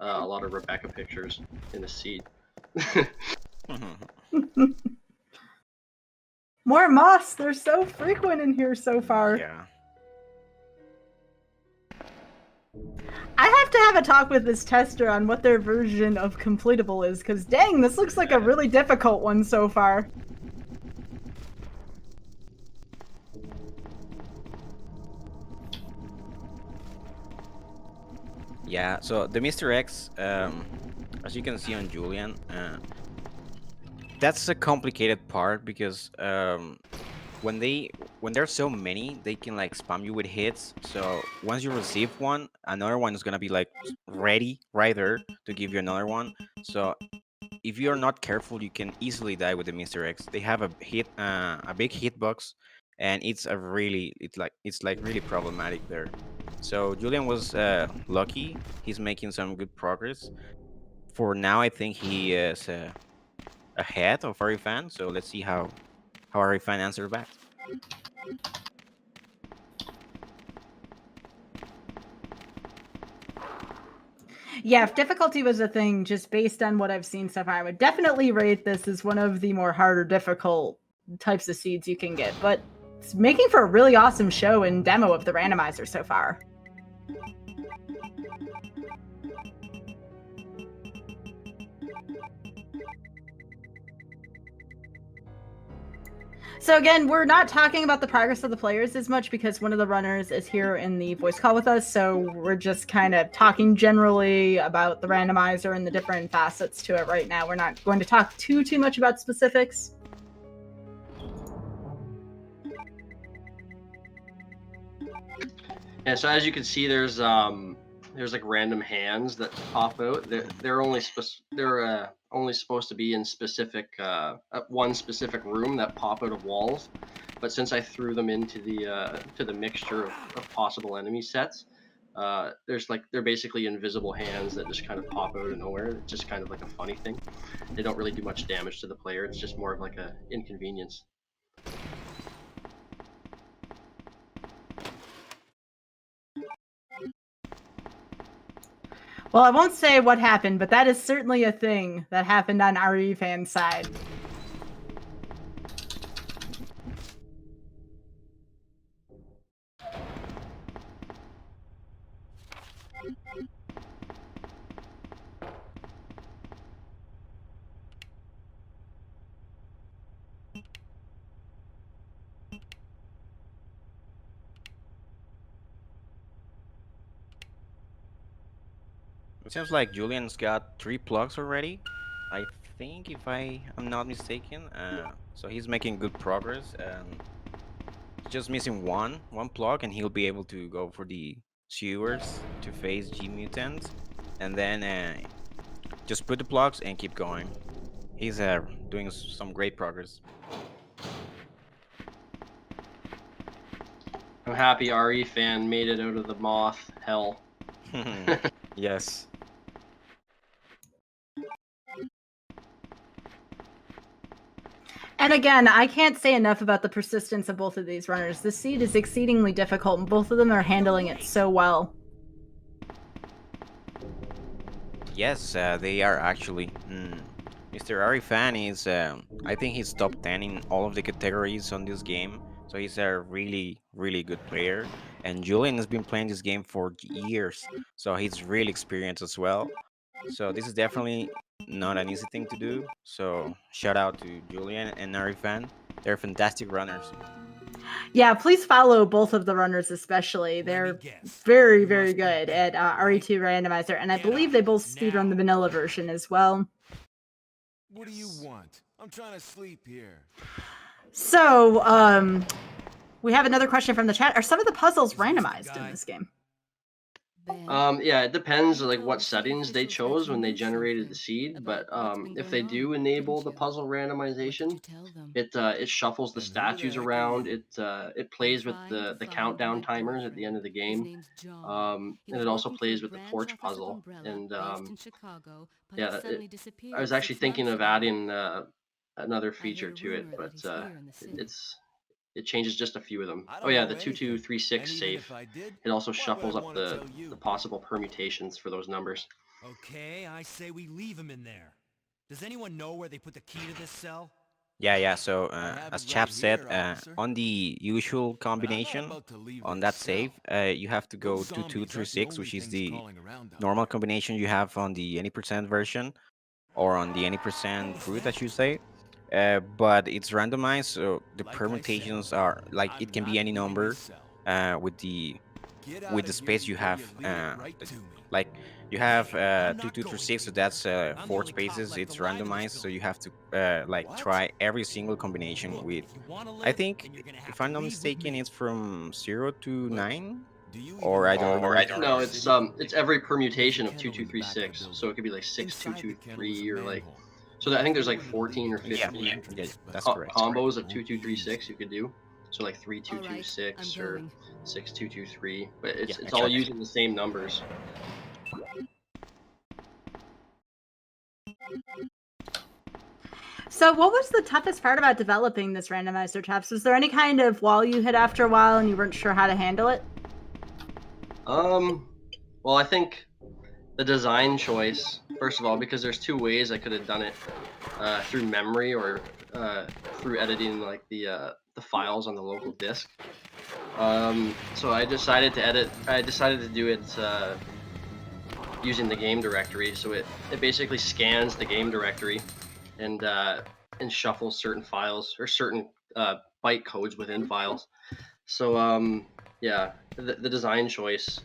a lot of Rebecca pictures in the seed. More moths! They're so frequent in here so far. Yeah. I have to have a talk with this tester on what their version of completable is, because dang, this looks like a really difficult one so far. Yeah, so the Mr. X, as you can see on Julian, that's a complicated part because when there's so many, they can like spam you with hits. So once you receive one, another one is gonna be like ready right there to give you another one. So if you're not careful, you can easily die with the Mr. X. They have a big hitbox, and it's like really problematic there. So Julian was lucky. He's making some good progress. For now, I think he is ahead of Arifan. So let's see how Arifan answers back. Yeah, if difficulty was a thing, just based on what I've seen so far, I would definitely rate this as one of the more harder, difficult types of seeds you can get. But it's making for a really awesome show and demo of the randomizer so far. So again, we're not talking about the progress of the players as much because one of the runners is here in the voice call with us, so we're just kind of talking generally about the randomizer and the different facets to it right now. We're not going to talk too much about specifics. And so as you can see, there's like random hands that pop out. They're only supposed to be in specific one specific room that pop out of walls. But since I threw them into the mixture of possible enemy sets, they're basically invisible hands that just kind of pop out of nowhere. It's just kind of like a funny thing. They don't really do much damage to the player. It's just more of like a inconvenience. Well, I won't say what happened, but that is certainly a thing that happened on RE fans' side. It seems like Julian's got 3 plugs already. I think, if I am not mistaken. So he's making good progress, and just missing one plug, and he'll be able to go for the sewers to face G mutants, and then just put the plugs and keep going. He's doing some great progress. I'm happy RE fan made it out of the moth hell. Yes. And again, I can't say enough about the persistence of both of these runners. The seed is exceedingly difficult, and both of them are handling it so well. Yes, they are actually. Mr. Ari Fan is, I think he's top 10 in all of the categories on this game. So he's a really, really good player. And Julian has been playing this game for years, so he's really experienced as well. So this is definitely not an easy thing to do. So shout out to Julian and Ari Fan. They're fantastic runners. Yeah, please follow both of the runners especially. They're very, very good at RE2 Randomizer, and I believe they both speedrun the vanilla version as well. What do you want? I'm trying to sleep here. So, we have another question from the chat. Are some of the puzzles randomized in this game? Yeah, it depends like what settings they chose when they generated the seed, but if they do enable the puzzle randomization, it shuffles the statues around. It plays with the countdown timers at the end of the game, and it also plays with the torch puzzle. And yeah, I was actually thinking of adding another feature to it, but it changes just a few of them. Oh yeah, the 2236 safe. It also shuffles up the possible permutations for those numbers. Okay, I say we leave him in there. Does anyone know where they put the key to this cell? Yeah. So as Chap said, on the usual combination on that save, you have to go 2236, which is the normal combination you have on the any percent version, or on the any percent fruit, I should say. But it's randomized, so the permutations are like it can be any number with the space you have. Like you have 2236, so that's 4 spaces. It's randomized, so you have to like try every single combination with. I think, if I'm not mistaken, it's from 0 to 9. Or I don't remember. No, it's every permutation of 2236. So it could be like 6223 or like. So I think there's like 14 or 15 that's correct. combos of 2236 you could do. So like 3226 or 6223, but it's all using the same numbers. So what was the toughest part about developing this randomizer, Chaps? Was there any kind of wall you hit after a while and you weren't sure how to handle it? Well, I think the design choice, first of all, because there's 2 ways I could have done it, through memory or through editing like the files on the local disk. So I decided to do it using the game directory. So it basically scans the game directory and shuffles certain files or certain byte codes within files. So yeah, the design choice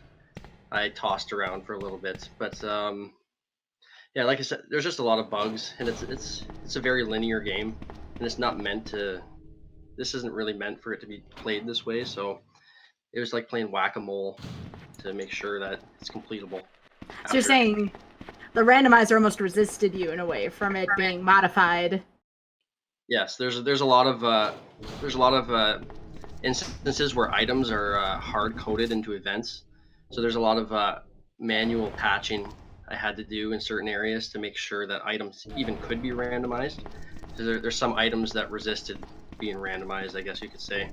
I tossed around for a little bit, but yeah, like I said, there's just a lot of bugs, and it's a very linear game, and it's not meant to. This isn't really meant for it to be played this way. So it was like playing whack-a-mole to make sure that it's completable. So you're saying the randomizer almost resisted you in a way from it being modified. Yes, there's a lot of instances where items are hard coded into events. So there's a lot of manual patching I had to do in certain areas to make sure that items even could be randomized. Because there's some items that resisted being randomized, I guess you could say.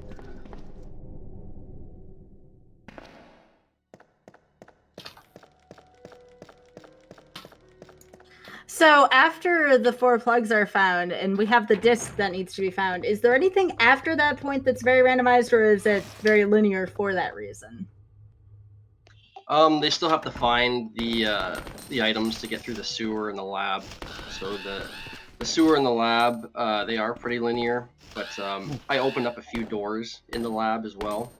So after the 4 plugs are found and we have the disc that needs to be found, is there anything after that point that's very randomized, or is it very linear for that reason? They still have to find the items to get through the sewer and the lab. So the sewer and the lab, they are pretty linear, but I opened up a few doors in the lab as well.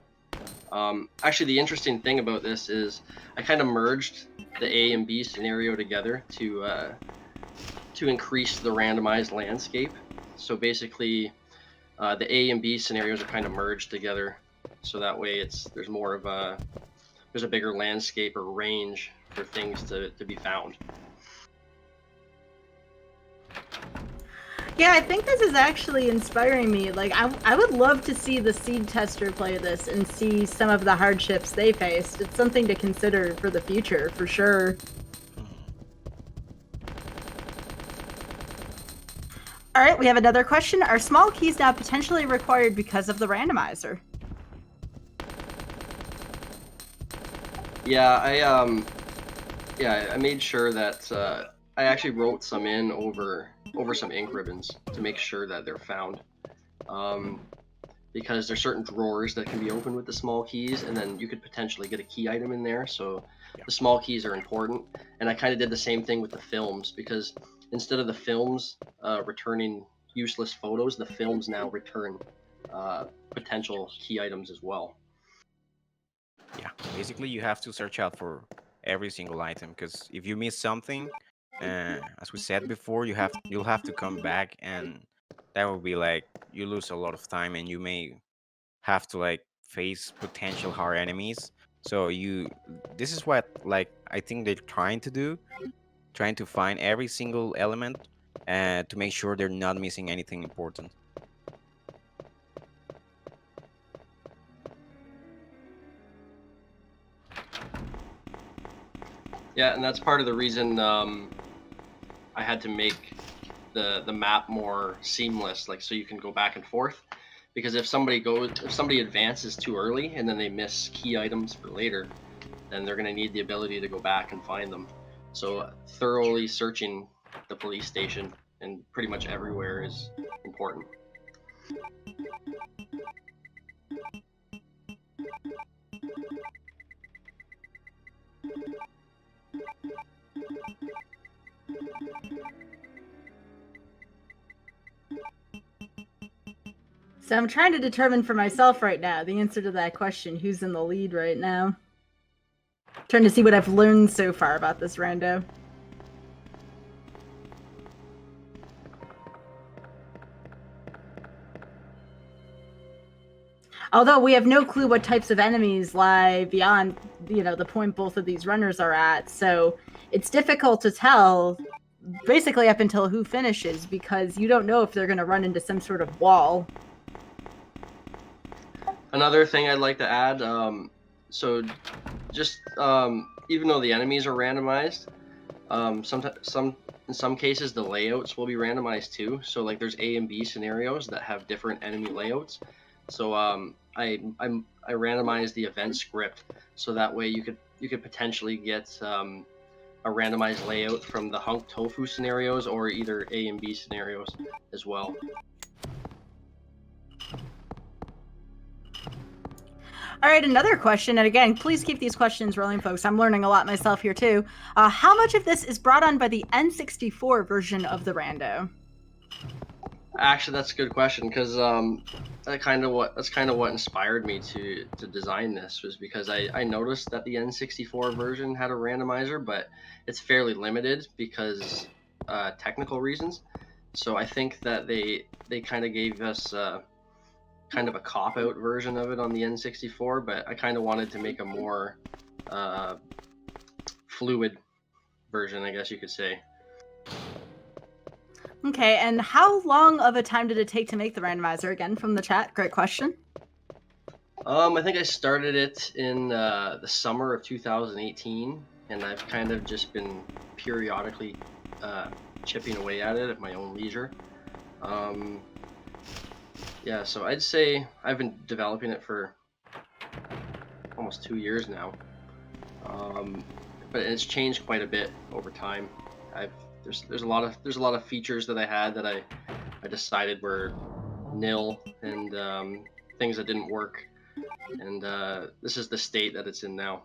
Actually, the interesting thing about this is I kind of merged the A and B scenario together to increase the randomized landscape. So basically, the A and B scenarios are kind of merged together, so that way there's more of there's a bigger landscape or range for things to be found. Yeah, I think this is actually inspiring me. Like, I would love to see the seed tester play this and see some of the hardships they faced. It's something to consider for the future, for sure. All right, we have another question. Are small keys now potentially required because of the randomizer? Yeah, I made sure that I actually wrote some in over some ink ribbons to make sure that they're found. Because there's certain drawers that can be opened with the small keys, and then you could potentially get a key item in there. So the small keys are important. And I kind of did the same thing with the films, because instead of the films returning useless photos, the films now return potential key items as well. Yeah, basically you have to search out for every single item, because if you miss something, as we said before, you'll have to come back, and that will be like you lose a lot of time, and you may have to like face potential hard enemies. So this is what like I think they're trying to do, trying to find every single element to make sure they're not missing anything important. Yeah, and that's part of the reason I had to make the map more seamless, like so you can go back and forth. Because if somebody advances too early and then they miss key items for later, then they're going to need the ability to go back and find them. So thoroughly searching the police station and pretty much everywhere is important. So I'm trying to determine for myself right now the answer to that question. Who's in the lead right now? Trying to see what I've learned so far about this rando. Although we have no clue what types of enemies lie beyond, the point both of these runners are at. So it's difficult to tell basically up until who finishes, because you don't know if they're going to run into some sort of wall. Another thing I'd like to add, so just even though the enemies are randomized, in some cases the layouts will be randomized too. So like there's A and B scenarios that have different enemy layouts. So I randomized the event script so that way you could potentially get a randomized layout from the Hunk Tofu scenarios or either A and B scenarios as well. All right, another question, and again, please keep these questions rolling, folks. I'm learning a lot myself here too. How much of this is brought on by the N64 version of the rando? Actually, that's a good question, because that's kind of what inspired me to design this, was because I noticed that the N64 version had a randomizer, but it's fairly limited because technical reasons. So I think that they kind of gave us kind of a cop-out version of it on the N64, but I kind of wanted to make a more fluid version, I guess you could say. Okay, and how long of a time did it take to make the randomizer? Again, from the chat, great question. I think I started it in the summer of 2018, and I've kind of just been periodically chipping away at it at my own leisure. Yeah, so I'd say I've been developing it for almost 2 years now, but it's changed quite a bit over time. There's a lot of features that I had that I decided were nil, and things that didn't work, and this is the state that it's in now.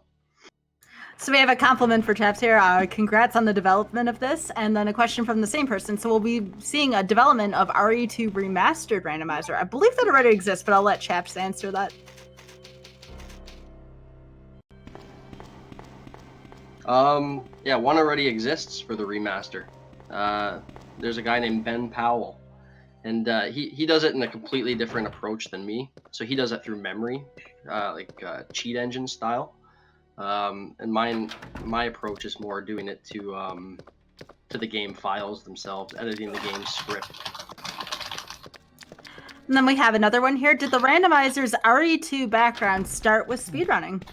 So we have a compliment for Chaps here. Congrats on the development of this. And then a question from the same person. So we'll be seeing a development of RE2 Remastered Randomizer. I believe that already exists, but I'll let Chaps answer that. Yeah, one already exists for the remaster. There's a guy named Ben Powell, and he does it in a completely different approach than me. So he does it through memory, like cheat engine style. And my approach is more doing it to the game files themselves, editing the game script. And then we have another one here. Did the Randomizer's RE2 background start with speedrunning?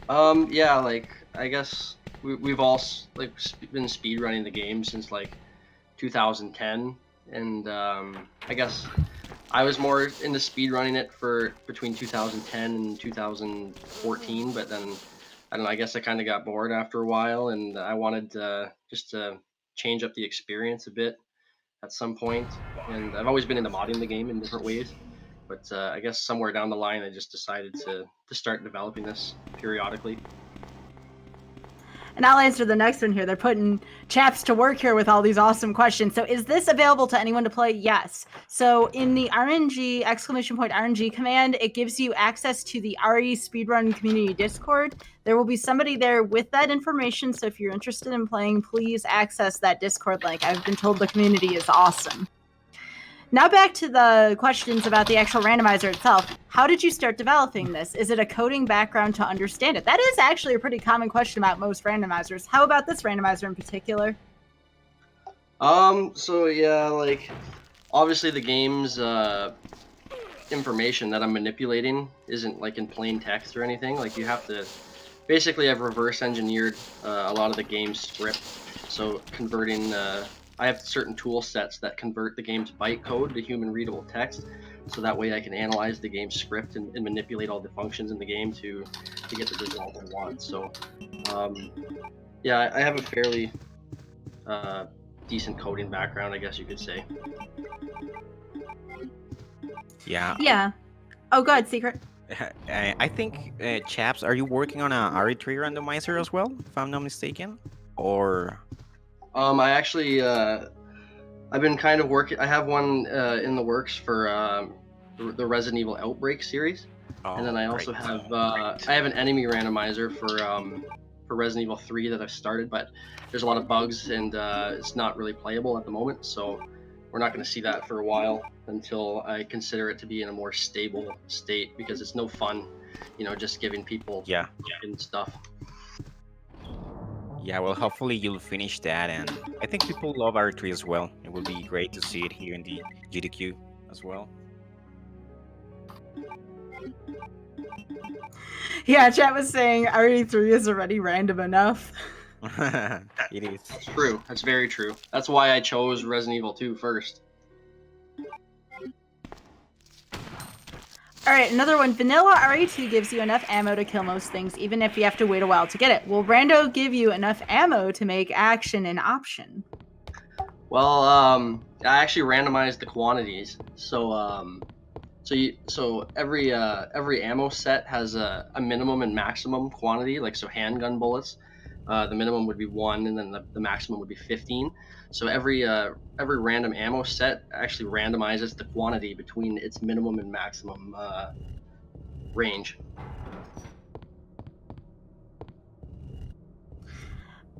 Yeah, like I guess we've all been speedrunning the game since like 2010, and I guess I was more into speedrunning it for between 2010 and 2014, but then I don't know, I guess I kind of got bored after a while, and I wanted just to change up the experience a bit at some point. And I've always been into modding the game in different ways, but I guess somewhere down the line I just decided to start developing this periodically. And I'll answer the next one here. They're putting Chaps to work here with all these awesome questions. So is this available to anyone to play? Yes. So in the RNG, !RNG command, it gives you access to the RE Speedrun Community Discord. There will be somebody there with that information. So if you're interested in playing, please access that Discord link. I've been told the community is awesome. Now back to the questions about the actual randomizer itself. How did you start developing this? Is it a coding background to understand it? That is actually a pretty common question about most randomizers. How about this randomizer in particular? So yeah, like obviously the game's information that I'm manipulating isn't like in plain text or anything. Like you have to, basically I've reverse engineered a lot of the game's script. So converting, I have certain tool sets that convert the game's bytecode to human readable text, so that way I can analyze the game's script and manipulate all the functions in the game to get the result I want. So yeah, I have a fairly decent coding background, I guess you could say. Yeah. Yeah. Oh, go ahead, Secret. I think, Chaps, are you working on a RE3 randomizer as well, if I'm not mistaken? Or... I actually, I've been kind of working. I have one in the works for the Resident Evil Outbreak series, and then I also have I have an enemy randomizer for Resident Evil 3 that I've started, but there's a lot of bugs and it's not really playable at the moment. So we're not going to see that for a while until I consider it to be in a more stable state, because it's no fun, you know, just giving people and stuff. Yeah, well, hopefully you'll finish that, and I think people love RE3 as well. It will be great to see it here in the GDQ as well. Yeah, chat was saying RE3 is already random enough. It is. That's true. That's very true. That's why I chose Resident Evil 2 first. All right, another one. Vanilla RE2 gives you enough ammo to kill most things, even if you have to wait a while to get it. Will Rando give you enough ammo to make action an option? Well, I actually randomized the quantities. So, so every ammo set has a minimum and maximum quantity. Like, so handgun bullets, the minimum would be 1, and then the maximum would be 15. So every random ammo set actually randomizes the quantity between its minimum and maximum range.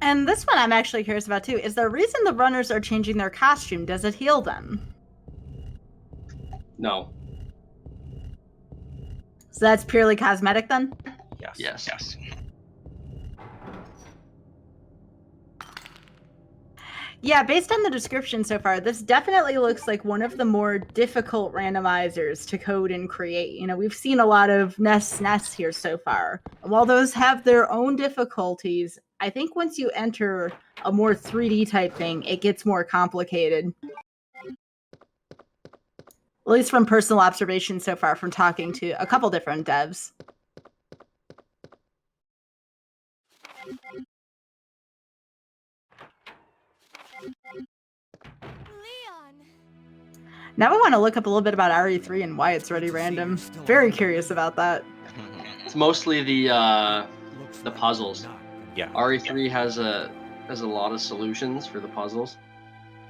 And this one I'm actually curious about too. Is there a reason the runners are changing their costume? Does it heal them? No. So that's purely cosmetic then? Yes. Yeah, based on the description so far, this definitely looks like one of the more difficult randomizers to code and create. You know, we've seen a lot of nests here so far. And while those have their own difficulties, I think once you enter a more 3D type thing, it gets more complicated. At least from personal observation so far from talking to a couple different devs. Now I want to look up a little bit about RE3 and why it's ready random. Very curious about that. It's mostly the puzzles. Yeah. RE3 has a lot of solutions for the puzzles,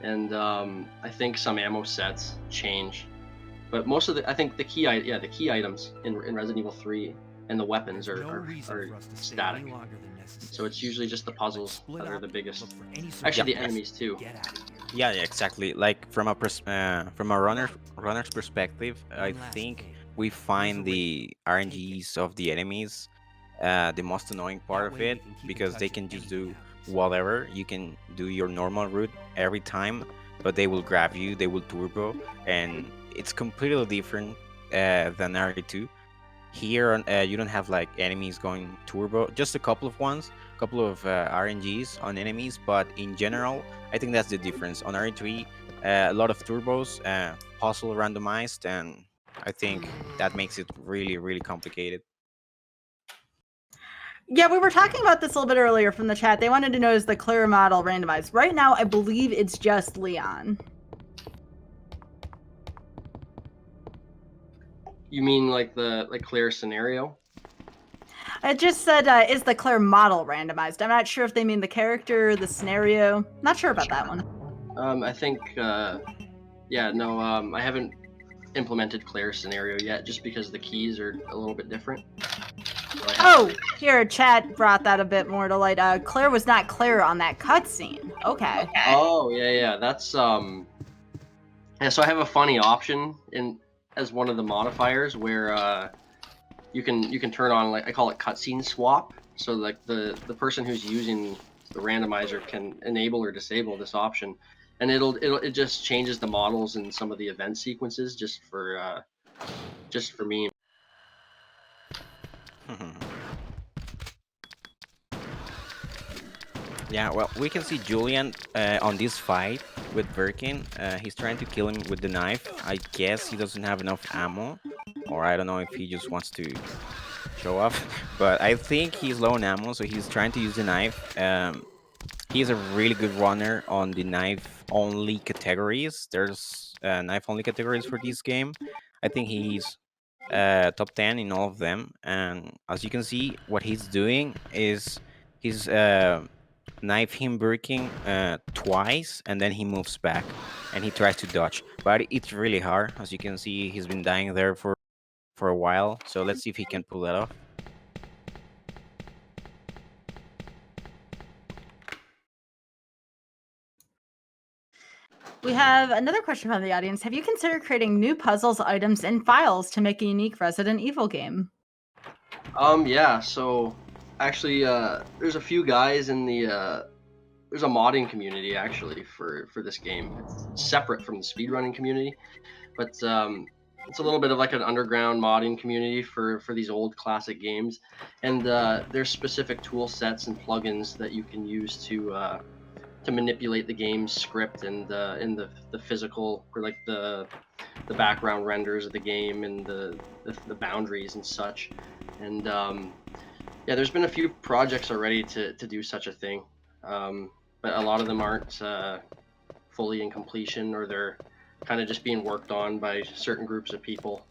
and I think some ammo sets change, but most of I think the key items in Resident Evil 3 and the weapons are static. So it's usually just the puzzles that are the biggest. Actually, the enemies too. Yeah, exactly. Like from a runner's perspective, I think we find the RNGs of the enemies the most annoying part of it, because they can just do whatever. You can do your normal route every time, but they will grab you, they will turbo, and it's completely different than RE2. Here, you don't have like enemies going turbo, just a couple of RNGs on enemies, but in general, I think that's the difference. On RE3, a lot of turbos, puzzle randomized, and I think that makes it really, really complicated. Yeah, we were talking about this a little bit earlier from the chat. They wanted to know, is the Claire model randomized? Right now, I believe it's just Leon. You mean like Claire scenario? It just said, is the Claire model randomized? I'm not sure if they mean the character, the scenario. Not sure about that one. I think yeah, no, I haven't implemented Claire's scenario yet, just because the keys are a little bit different. Oh, here, chat brought that a bit more to light. Claire was not Claire on that cutscene. Okay. Oh, yeah, that's yeah, so I have a funny option as one of the modifiers where you can turn on, like, I call it cutscene swap. So like the person who's using the randomizer can enable or disable this option, and it just changes the models in some of the event sequences just for me. Yeah, well, we can see Julian on this fight with Birkin. He's trying to kill him with the knife. I guess he doesn't have enough ammo, or I don't know if he just wants to show off. But I think he's low on ammo, so he's trying to use the knife. He's a really good runner on the knife-only categories. There's knife-only categories for this game. I think he's top 10 in all of them. And as you can see, what he's doing is he's knife him Birkin twice, and then he moves back and he tries to dodge. But it's really hard. As you can see, he's been dying there for a while. So let's see if he can pull that off. We have another question from the audience. Have you considered creating new puzzles, items, and files to make a unique Resident Evil game? Yeah, so actually there's a few guys in the there's a modding community actually for this game. It's separate from the speedrunning community, but it's a little bit of like an underground modding community for these old classic games, and there's specific tool sets and plugins that you can use to manipulate the game's script and in the physical, or like the background renders of the game and the boundaries and such. And yeah, there's been a few projects already to do such a thing, but a lot of them aren't fully in completion, or they're kind of just being worked on by certain groups of people.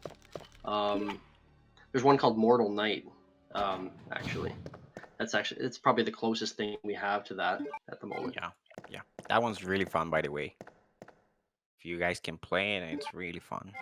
There's one called Mortal Night, actually. It's probably the closest thing we have to that at the moment. Yeah, that one's really fun, by the way. If you guys can play it, it's really fun.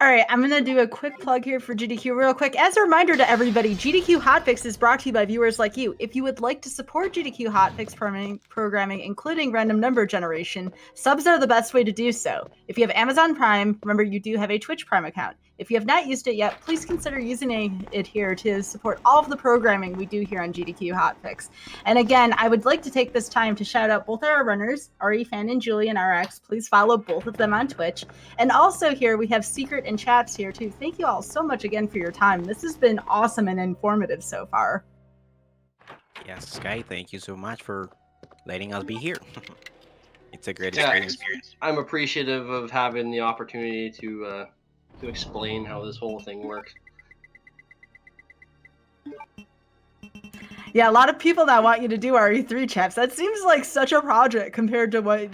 All right, I'm going to do a quick plug here for GDQ real quick. As a reminder to everybody, GDQ Hotfix is brought to you by viewers like you. If you would like to support GDQ Hotfix programming, including random number generation, subs are the best way to do so. If you have Amazon Prime, remember you do have a Twitch Prime account. If you have not used it yet, please consider using it here to support all of the programming we do here on GDQ Hotfix. And again, I would like to take this time to shout out both our runners, REFan and Julian RX. Please follow both of them on Twitch. And also here we have Secret and Chaps here too. Thank you all so much again for your time. This has been awesome and informative so far. Yes, Sky, thank you so much for letting us be here. It's a great Yeah, experience. I'm appreciative of having the opportunity to explain how this whole thing works. Yeah, a lot of people now want you to do RE3 chaps. That seems like such a project compared to what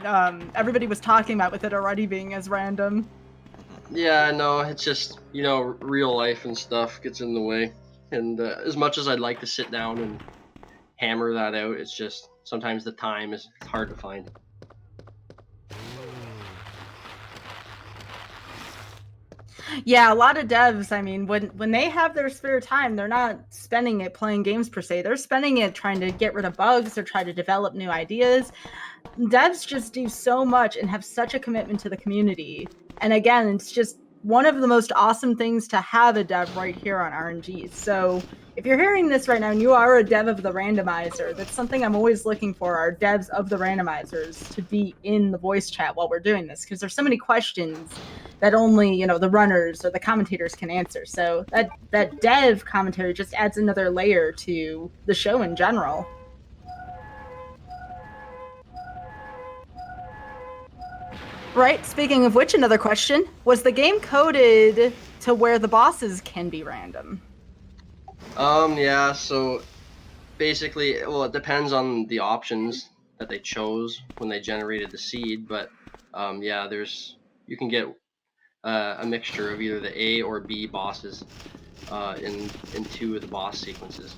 everybody was talking about with it already being as random. Yeah, no, it's just, you know, real life and stuff gets in the way. And as much as I'd like to sit down and hammer that out, it's just sometimes the time is hard to find. Yeah, a lot of devs, I mean, when they have their spare time, they're not spending it playing games per se. They're spending it trying to get rid of bugs or try to develop new ideas. Devs just do so much and have such a commitment to the community. And again, it's just one of the most awesome things to have a dev right here on RNG. So if you're hearing this right now and you are a dev of the Randomizer, that's something I'm always looking for, are devs of the Randomizers to be in the voice chat while we're doing this, because there's so many questions that only, you know, the runners or the commentators can answer. So that dev commentary just adds another layer to the show in general. Right, speaking of which, another question. Was the game coded to where the bosses can be random? Yeah, so basically, well, it depends on the options that they chose when they generated the seed, but yeah, you can get a mixture of either the A or B bosses in two of the boss sequences.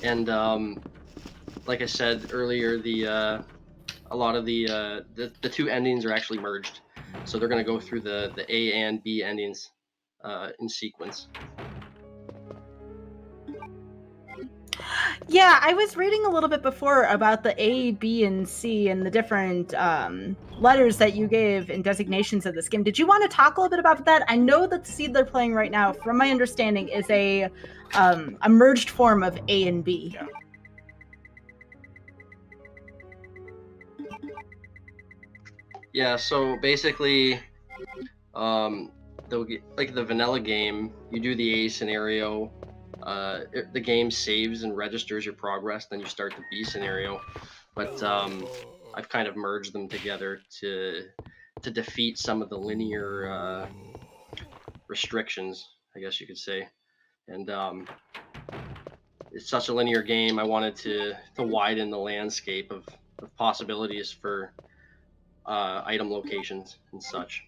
And like I said earlier, a lot of the two endings are actually merged, so they're going to go through the A and B endings in sequence. Yeah, I was reading a little bit before about the A, B, and C and the different letters that you gave in designations of this game. Did you want to talk a little bit about that? I know that the seed they're playing right now, from my understanding, is a merged form of A and B. Yeah. Yeah, so basically, like the vanilla game, you do the A scenario, the game saves and registers your progress, then you start the B scenario. But I've kind of merged them together to defeat some of the linear restrictions, I guess you could say. And it's such a linear game, I wanted to widen the landscape of possibilities for item locations and such.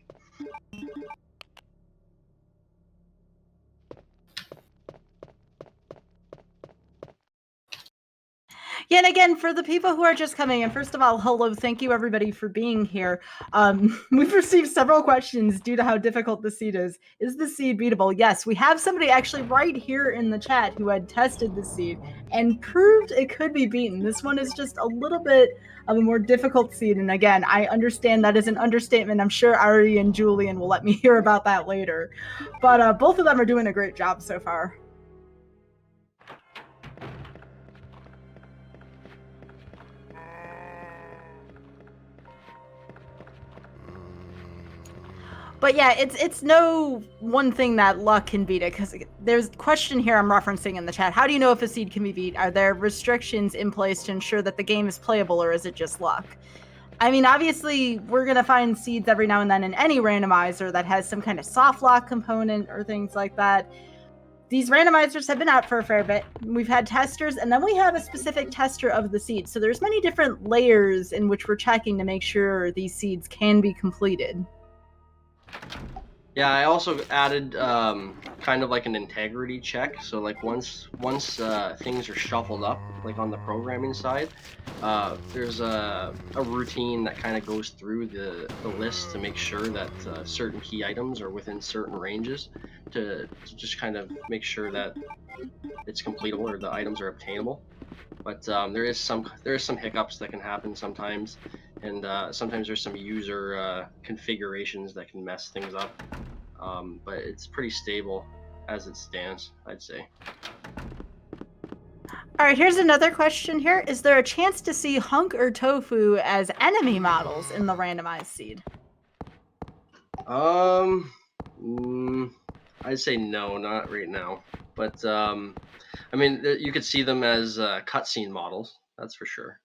Yeah, and again, for the people who are just coming in, first of all, hello, thank you everybody for being here. We've received several questions due to how difficult the seed is. Is the seed beatable? Yes, we have somebody actually right here in the chat who had tested the seed and proved it could be beaten. This one is just a little bit of a more difficult seed, and again, I understand that is an understatement. I'm sure Ari and Julian will let me hear about that later. But both of them are doing a great job so far. But yeah, it's no one thing that luck can beat it, because there's a question here I'm referencing in the chat. How do you know if a seed can be beat? Are there restrictions in place to ensure that the game is playable, or is it just luck? I mean, obviously, we're going to find seeds every now and then in any randomizer that has some kind of soft lock component or things like that. These randomizers have been out for a fair bit. We've had testers, and then we have a specific tester of the seeds. So there's many different layers in which we're checking to make sure these seeds can be completed. Yeah, I also added kind of like an integrity check. So like once things are shuffled up, like on the programming side, there's a routine that kind of goes through the list to make sure that certain key items are within certain ranges to just kind of make sure that it's completable or the items are obtainable. But there is some hiccups that can happen sometimes, and sometimes there's some user configurations that can mess things up. But it's pretty stable as it stands, I'd say. All right, here's another question here. Is there a chance to see Hunk or Tofu as enemy models in the randomized seed? I'd say no, not right now. But I mean, you could see them as cutscene models. That's for sure.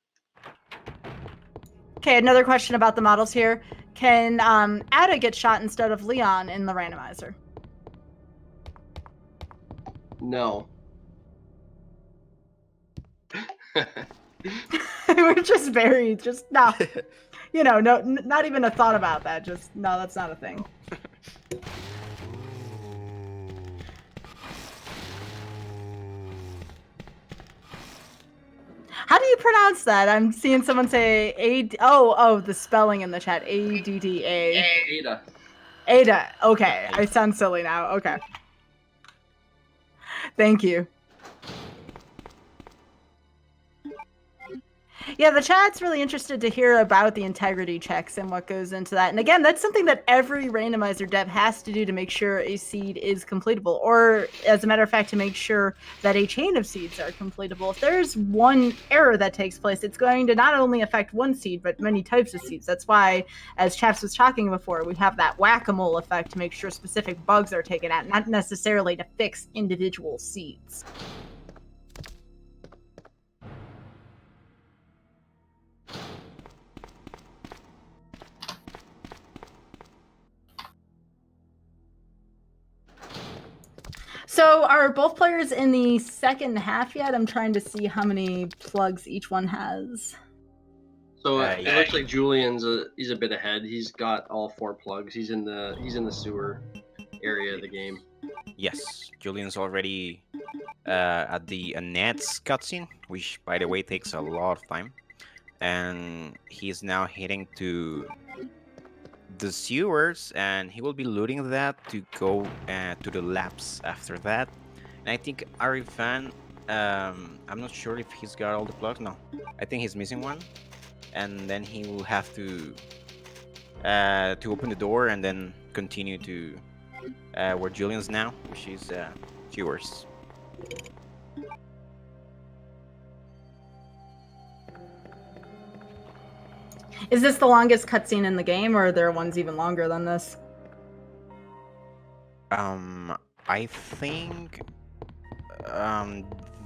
Okay, another question about the models here. Can Ada get shot instead of Leon in the randomizer? No. We're just very, just no. You know, no, not even a thought about that. Just no, that's not a thing. How do you pronounce that? I'm seeing someone say A. Oh, the spelling in the chat. ADDA. Ada. Ada. Okay, I sound silly now. Okay. Thank you. Yeah, the chat's really interested to hear about the integrity checks and what goes into that. And again, that's something that every randomizer dev has to do to make sure a seed is completable, or as a matter of fact, to make sure that a chain of seeds are completable. If there's one error that takes place, it's going to not only affect one seed, but many types of seeds. That's why, as Chaps was talking before, we have that whack-a-mole effect to make sure specific bugs are taken out, not necessarily to fix individual seeds. So are both players in the second half yet? I'm trying to see how many plugs each one has. So it looks like Julian's he's a bit ahead. He's got all 4 plugs. He's in the sewer area of the game. Yes, Julian's already at the Annette's cutscene, which by the way takes a lot of time, and he's now heading to the sewers, and he will be looting that to go to the labs after that. And I think Arifan, I'm not sure if he's got all the plugs. No, I think he's missing one, and then he will have to open the door and then continue to where Julian's now, which is sewers. Is this the longest cutscene in the game, or are there ones even longer than this? I think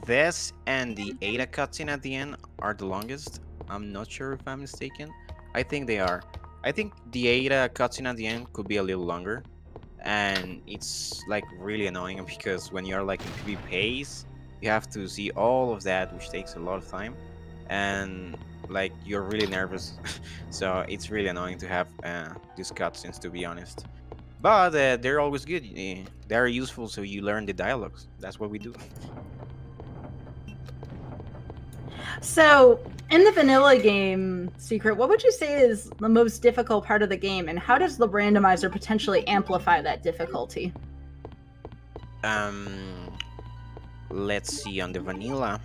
this and the Ada cutscene at the end are the longest. I'm not sure if I'm mistaken. I think they are. I think the Ada cutscene at the end could be a little longer, and it's like really annoying because when you're like in PvP pace, you have to see all of that, which takes a lot of time, and like you're really nervous. So it's really annoying to have these cutscenes, to be honest. But they're always good. They're useful, so you learn the dialogues. That's what we do. So, in the vanilla game, Secret, what would you say is the most difficult part of the game, and how does the randomizer potentially amplify that difficulty? Let's see, on the vanilla.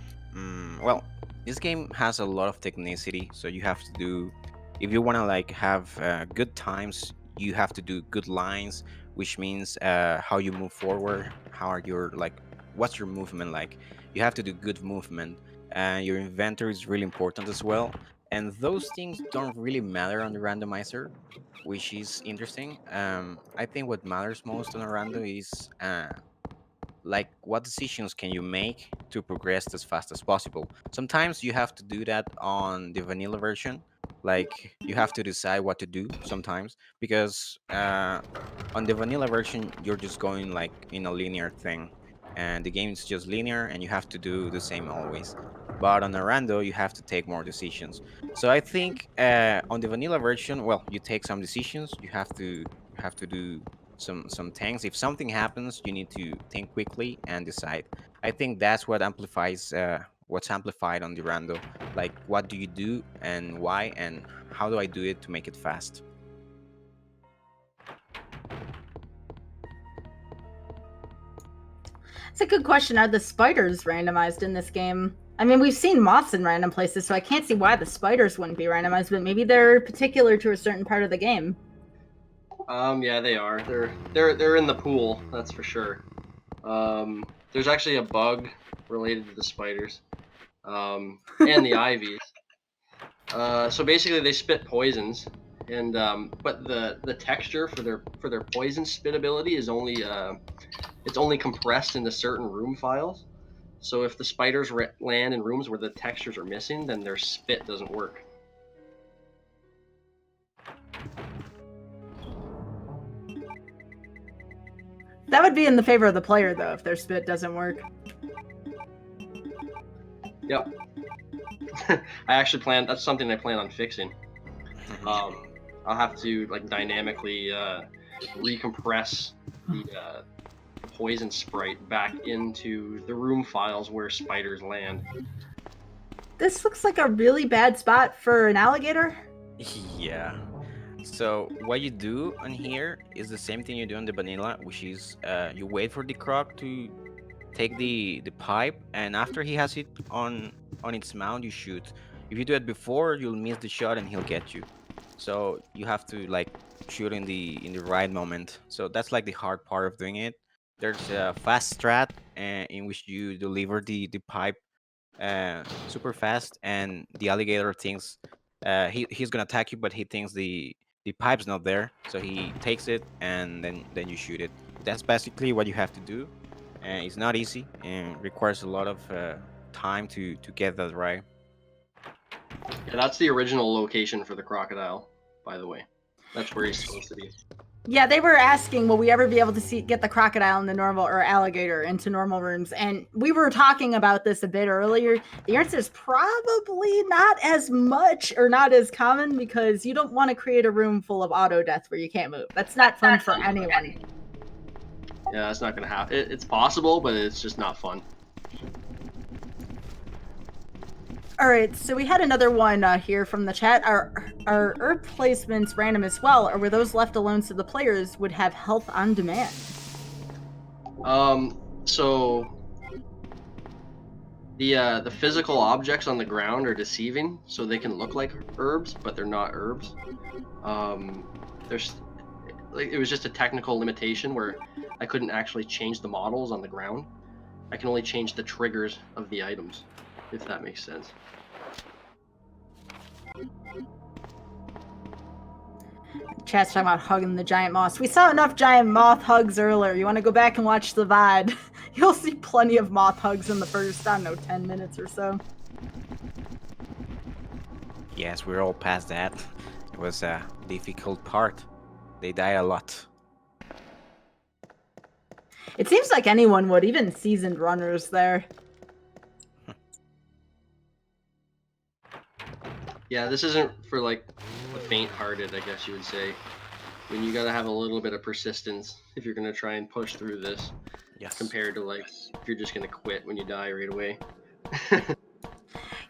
Well, this game has a lot of technicity, so you have to do, if you want to like have good times, you have to do good lines, which means how you move forward, how are your like, what's your movement like. You have to do good movement, and your inventory is really important as well. And those things don't really matter on the randomizer, which is interesting. I think what matters most on a random is like what decisions can you make to progress as fast as possible. Sometimes you have to do that on the vanilla version, like you have to decide what to do sometimes, because on the vanilla version you're just going like in a linear thing, and the game is just linear and you have to do the same always. But on a rando you have to take more decisions. So I think on the vanilla version, well, you take some decisions, you have to do some things. If something happens, you need to think quickly and decide. I think that's what amplifies what's amplified on the rando. Like, what do you do and why, and how do I do it to make it fast? It's a good question. Are the spiders randomized in this game? I mean, we've seen moths in random places, so I can't see why the spiders wouldn't be randomized, but maybe they're particular to a certain part of the game. Yeah, they are. They're in the pool, that's for sure. There's actually a bug related to the spiders, and the ivies. So basically, they spit poisons, and but the texture for their poison spit ability is only it's only compressed into certain room files. So if the spiders land in rooms where the textures are missing, then their spit doesn't work. That would be in the favor of the player, though, if their spit doesn't work. Yep. I actually plan. That's something I plan on fixing. I'll have to like dynamically recompress the poison sprite back into the room files where spiders land. This looks like a really bad spot for an alligator. Yeah. So what you do on here is the same thing you do on the vanilla, which is you wait for the croc to take the pipe, and after he has it on its mount, you shoot. If you do it before, you'll miss the shot and he'll get you. So you have to like shoot in the right moment. So that's like the hard part of doing it. There's a fast strat in which you deliver the pipe super fast, and the alligator thinks he's gonna attack you, but he thinks the pipe's not there, so he takes it and then you shoot it. That's basically what you have to do, and it's not easy and requires a lot of time to get that right. Yeah, that's the original location for the crocodile, by the way. That's where he's supposed to be. Yeah, they were asking, will we ever be able to get the crocodile in the normal or alligator into normal rooms? And we were talking about this a bit earlier. The answer is probably not as much or not as common, because you don't want to create a room full of auto death where you can't move. That's not fun for anyone. Yeah, that's not gonna happen. It's possible, but it's just not fun. All right, so we had another one here from the chat. Are herb placements random as well, or were those left alone so the players would have health on demand? So the physical objects on the ground are deceiving, so they can look like herbs, but they're not herbs. There's like it was just a technical limitation where I couldn't actually change the models on the ground. I can only change the triggers of the items, if that makes sense. Chat's talking about hugging the giant moths. We saw enough giant moth hugs earlier. You want to go back and watch the VOD? You'll see plenty of moth hugs in the first, I don't know, 10 minutes or so. Yes, we're all past that. It was a difficult part. They died a lot. It seems like anyone would, even seasoned runners there. Yeah, this isn't for like the faint-hearted, I guess you would say. I mean, you gotta have a little bit of persistence if you're gonna try and push through this. Yes. Compared to like if you're just gonna quit when you die right away.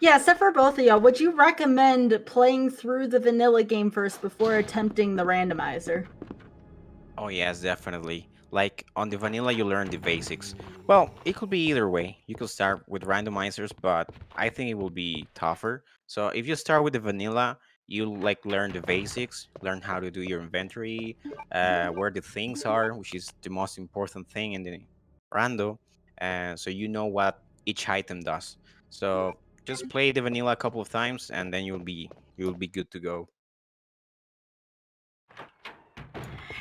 Yeah, except for both of y'all, would you recommend playing through the vanilla game first before attempting the randomizer? Oh yes, definitely. Like on the vanilla, you learn the basics. Well, it could be either way. You could start with randomizers, but I think it will be tougher. So if you start with the vanilla, you like learn the basics, learn how to do your inventory, where the things are, which is the most important thing in the rando. So you know what each item does. So just play the vanilla a couple of times, and then you'll be good to go.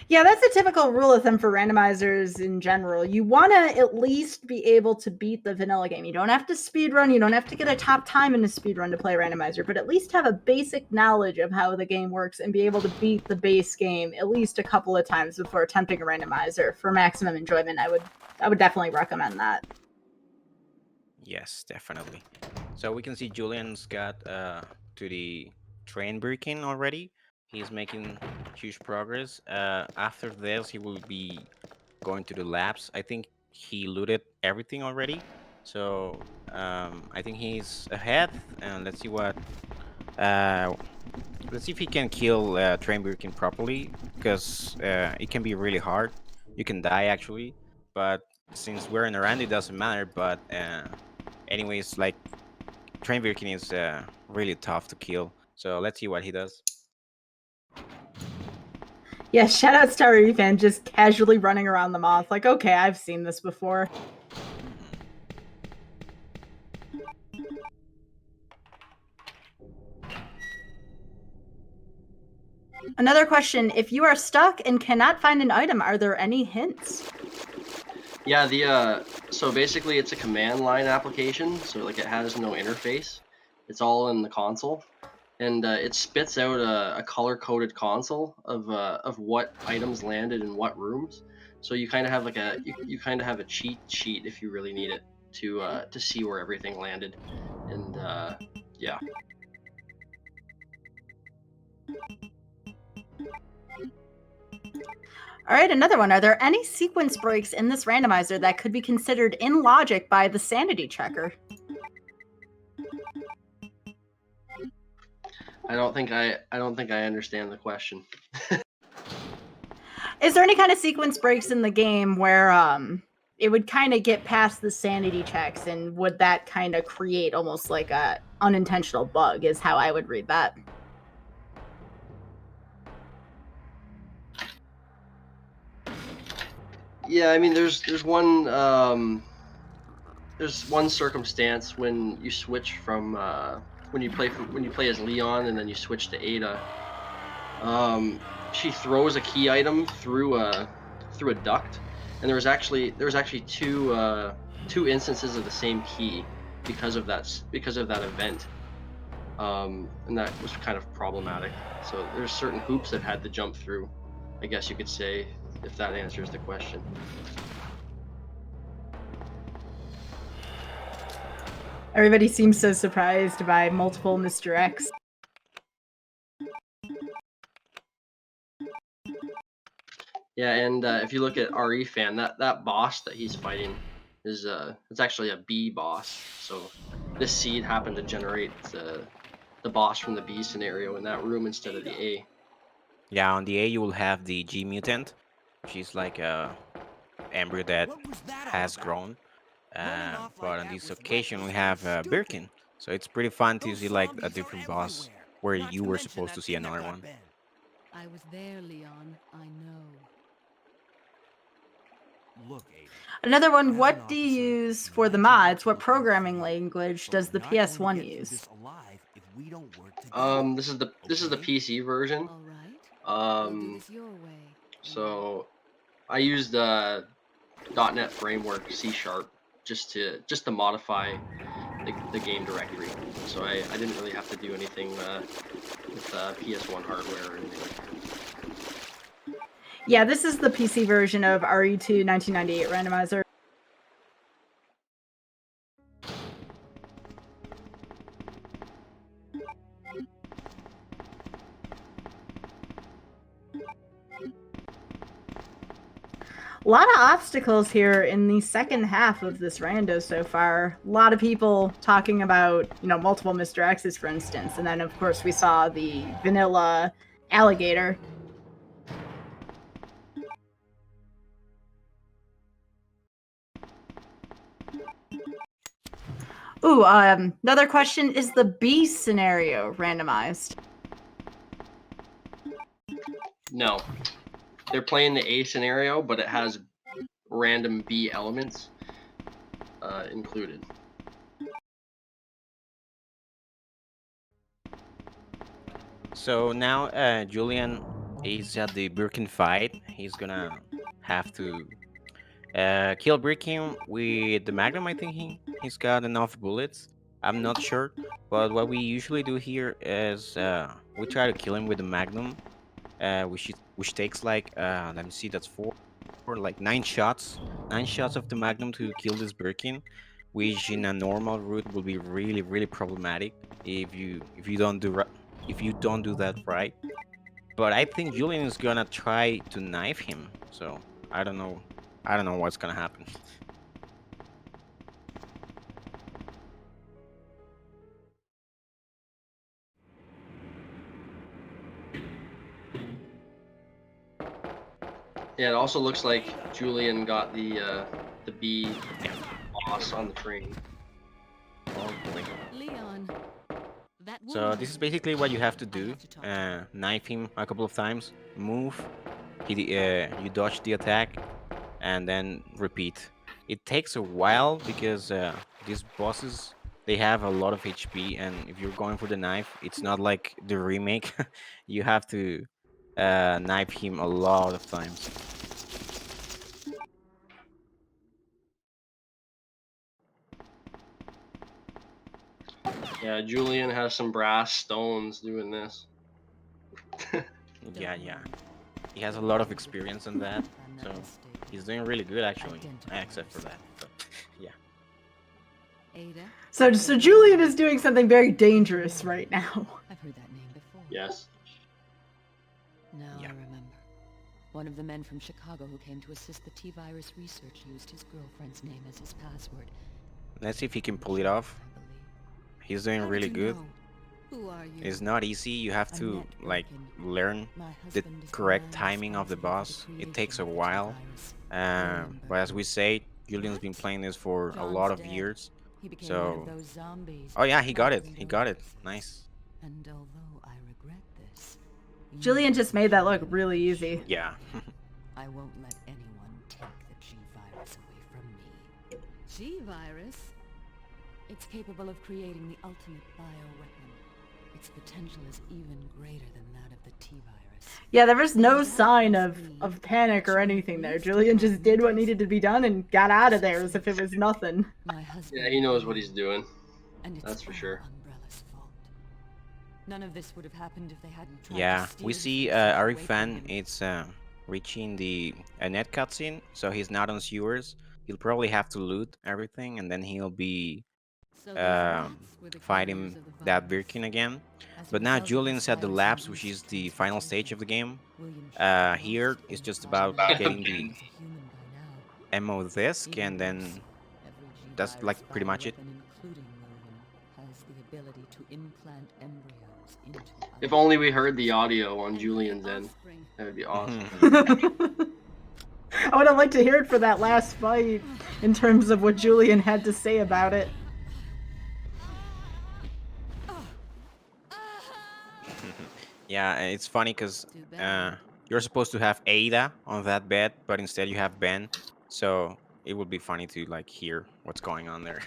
Yeah, that's a typical rule of thumb for randomizers in general. You want to at least be able to beat the vanilla game. You don't have to speedrun, you don't have to get a top time in a speedrun to play randomizer, but at least have a basic knowledge of how the game works and be able to beat the base game at least a couple of times before attempting a randomizer for maximum enjoyment. I would definitely recommend that. Yes, definitely. So we can see Julian's got to the train Birkin already. He's making huge progress. After this, he will be going to the labs. I think he looted everything already. So I think he's ahead, and let's see what. Uh, let's see if he can kill Train Birkin properly, because it can be really hard. You can die actually, but since we're in a round, it doesn't matter. But anyways, like Train Birkin is really tough to kill. So let's see what he does. Yeah, shout out Star Fan just casually running around the moth. Like, okay, I've seen this before. Another question, if you are stuck and cannot find an item, are there any hints? Yeah, so basically it's a command line application, so like it has no interface. It's all in the console, and it spits out a color-coded console of what items landed in what rooms. So you kind of have like you kind of have a cheat sheet if you really need it to see where everything landed, and yeah. All right, another one. Are there any sequence breaks in this randomizer that could be considered in logic by the sanity checker? I don't think I understand the question. Is there any kind of sequence breaks in the game where it would kind of get past the sanity checks, and would that kind of create almost like a unintentional bug is how I would read that? Yeah, I mean, there's one circumstance when you switch from when you play as Leon and then you switch to Ada. She throws a key item through a duct, and there was actually two instances of the same key because of that event, and that was kind of problematic. So there's certain hoops that had to jump through, I guess you could say, if that answers the question. Everybody seems so surprised by multiple Mr. X. Yeah, and if you look at RE fan, that boss that he's fighting is it's actually a B boss. So this seed happened to generate the boss from the B scenario in that room instead of the A. Yeah, on the A you will have the G mutant, which is like a embryo that has grown. But on this occasion we have Birkin, so it's pretty fun to see like a different boss where you were supposed to see another one. I was there, Leon. I know. Look, Ada. Another one, what do you use for the mods? What programming language does the PS1 use? This is the PC version. All right. We'll do Um, this your way. so I used the .NET Framework C# just to modify the game directory. So I didn't really have to do anything with PS1 hardware or anything like that. Yeah, this is the PC version of RE2 1998 Randomizer. A lot of obstacles here in the second half of this rando so far. A lot of people talking about, multiple Mr. X's, for instance. And then, of course, we saw the vanilla alligator. Ooh, another question, is the B scenario randomized? No, they're playing the A scenario, but it has random B elements included. So now Julian is at the Birkin Fight. He's gonna have to kill Birkin with the Magnum. I think he's got enough bullets. I'm not sure, but what we usually do here is we try to kill him with the Magnum, which takes like let me see, that's four like 9 shots of the Magnum to kill this Birkin, which in a normal route will be really problematic if you don't do that right. But I think Julian is gonna try to knife him, so I don't know what's gonna happen. Yeah, it also looks like Julian got the B boss on the train. Oh boy. Leon, that So woman this is there. basically what you have to I do. have to talk to her. Knife him a couple of times, move, you dodge the attack, and then repeat. It takes a while because these bosses, they have a lot of HP, and if you're going for the knife, it's not like the remake. You have to knife him a lot of times. Yeah, Julian has some brass stones doing this. Yeah, yeah. He has a lot of experience in that, so he's doing really good actually, except for that. But yeah. Ada? So Julian is doing something very dangerous right now. I've heard that name before. Yes. Now Yeah. I remember. One of the men from Chicago who came to assist the T-virus research used his girlfriend's name as his password. Let's see if he can pull it off. I believe. He's doing How really did you good. know? Who are you? It's not easy. You have to Annette like Birkin. learn My the husband is correct the timing of the boss. It takes a while. But as we say, Julian's been playing this for a lot of years. He became one of So, those zombies. oh yeah, he got it. trapped He in got it. doors. Nice. And although I regret this, you Julian just made that look should really easy. Yeah. I won't let anyone take the G-virus away from me. G-virus? It's capable of creating the ultimate bioweapon. Its potential is even greater than that of the T-virus. Yeah, there was no sign of panic or anything there. Julian just did what needed to be done and got out of there as if it was nothing. My husband. Yeah, he knows what he's doing. And it's That's for all sure. Umbrella's fault. None of this would have happened if they hadn't tried Yeah, to steal we the see secrets away Ari from Fan. him. It's reaching the net cutscene, so he's not on sewers. He'll probably have to loot everything, and then he'll be So those rats were the fighting carriers of the that virus. Birkin again. As a But now result of Julian's at the Osiris labs, and which is Beast's the final stage of the game. William Shatner Here lost it's in just the about fire. getting He the was a human by now. ammo disc, Even and then worse, every that's, like, G-virus pretty much it. bioweapon, including William, has the ability to implant embryos into If others. only we heard the audio on And Julian's the end. offspring. That would be awesome. I would have liked to hear it for that last fight in terms of what Julian had to say about it. Yeah, and it's funny because Too bad. you're supposed to have Ada on that bed, but instead you have Ben. So it would be funny to like hear what's going on there.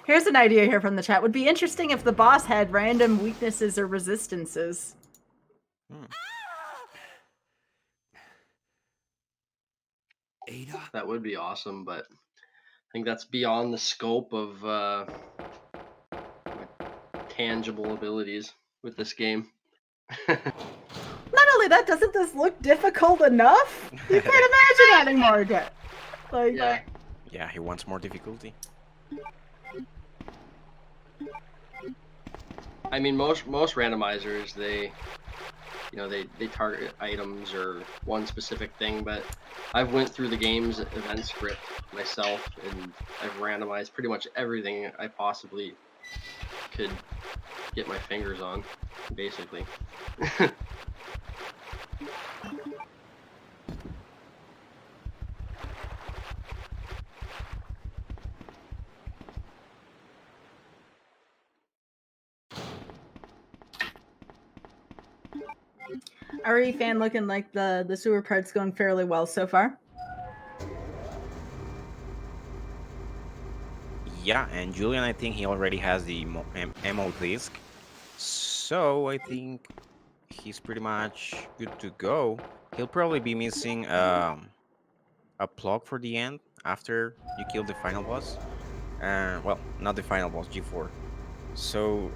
Here's an idea here from the chat. Would be interesting if the boss had random weaknesses or resistances. Ada? That would be awesome, but I think that's beyond the scope of my tangible abilities with this game. Not only that, doesn't this look difficult enough? You can't imagine adding more to it. Like, Yeah. Yeah, he wants more difficulty. I mean, most randomizers, they target items or one specific thing, but I've went through the game's event script myself, and I've randomized pretty much everything I possibly could get my fingers on, basically. Ari fan looking like the sewer part's going fairly well so far. Yeah, and Julian, I think he already has the ammo disc. So I think he's pretty much good to go. He'll probably be missing a plug for the end after you kill the final boss. Well, not the final boss, G4. So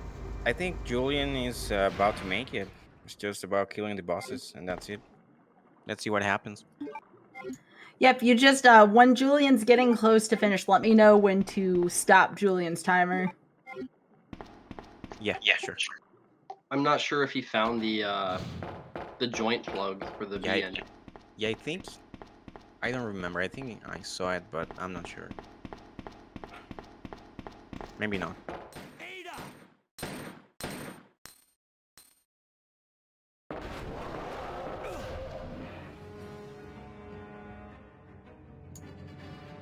I think Julian is about to make it. It's just about killing the bosses, and that's it. Let's see what happens. Yep, you just when Julian's getting close to finish, let me know when to stop Julian's timer. Yeah, sure. I'm not sure if he found the joint plug for the Yeah, B engine. Yeah, I think I don't remember. I think I saw it, but I'm not sure. maybe not. Ada!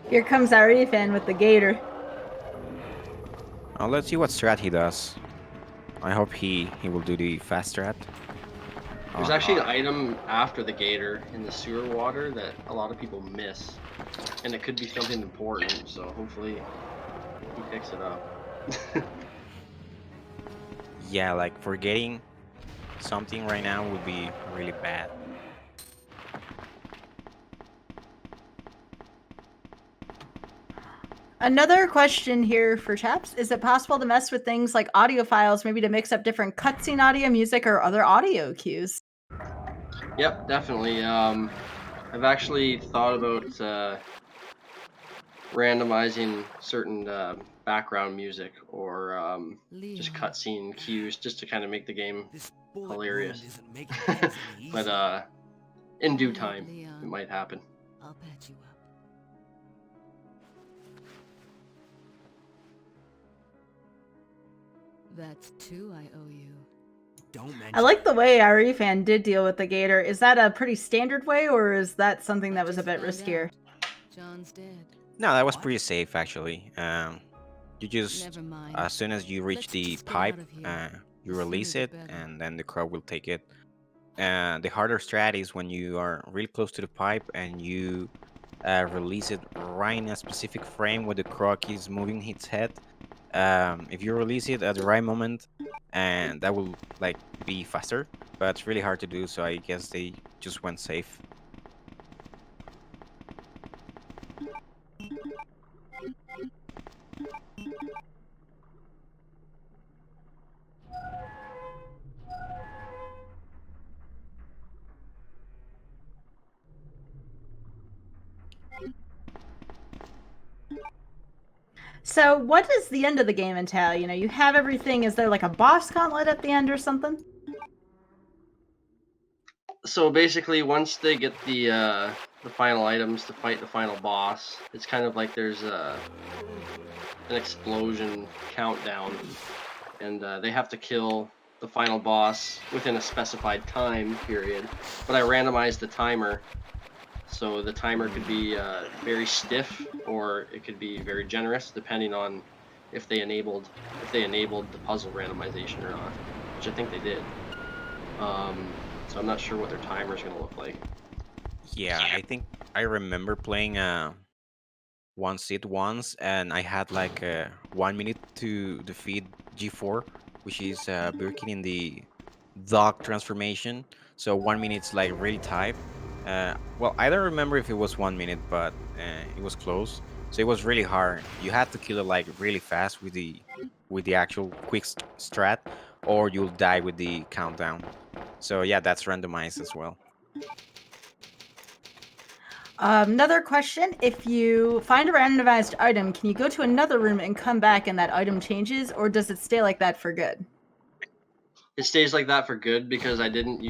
Here comes our Ethan with the gator. Let's see what strat he does. I hope he will do the fast strat. There's actually an item after the gator in the sewer water that a lot of people miss, and it could be something important. So hopefully he picks it up. Yeah, like forgetting something right now would be really bad. Another question here for chaps. Is it possible to mess with things like audio files, maybe to mix up different cutscene audio, music, or other audio cues? Yep, definitely. I've actually thought about randomizing certain background music or just Leon, cutscene cues just to kind of make the game This bullet hilarious. wound isn't making things any easier. But in due Look, time, Leon, it might happen. I'll patch you up. That's 2 I owe you. Don't mention I like the way our Ethan did deal with the gator. Is that a pretty standard way, or is that something that was a Just bit found riskier? out. John's dead. No, that was What? pretty safe actually. You just Never mind. as soon as you reach Let's the just get pipe, out of here. you The release sooner it, the better. and then the crowd will take it. The harder strat is when you are really close to the pipe and you release it right in a specific frame where the croc is moving its head. If you release it at the right moment, and that will like be faster, but it's really hard to do. So I guess they just went safe. So, what does the end of the game entail? You know, you have everything. Is there like a boss gauntlet at the end or something? So basically, once they get the final items to fight the final boss, it's kind of like there's an explosion countdown, and they have to kill the final boss within a specified time period. But I randomized the timer, so the timer could be very stiff or it could be very generous, depending on if they enabled the puzzle randomization or not, which I think they did. So I'm not sure what their timer is going to look like. Yeah, I think I remember playing one seed once, and I had like 1 minute to defeat G4, which is Birkin in the dog transformation. So 1 minute's like really tight. Well, I don't remember if it was 1 minute, but it was close. So it was really hard. You had to kill it like really fast with the actual quick strat, or you'll die with the countdown. So yeah, that's randomized as well. Another question. If you find a randomized item, can you go to another room and come back and that item changes, or does it stay like that for good? It stays like that for good because I didn't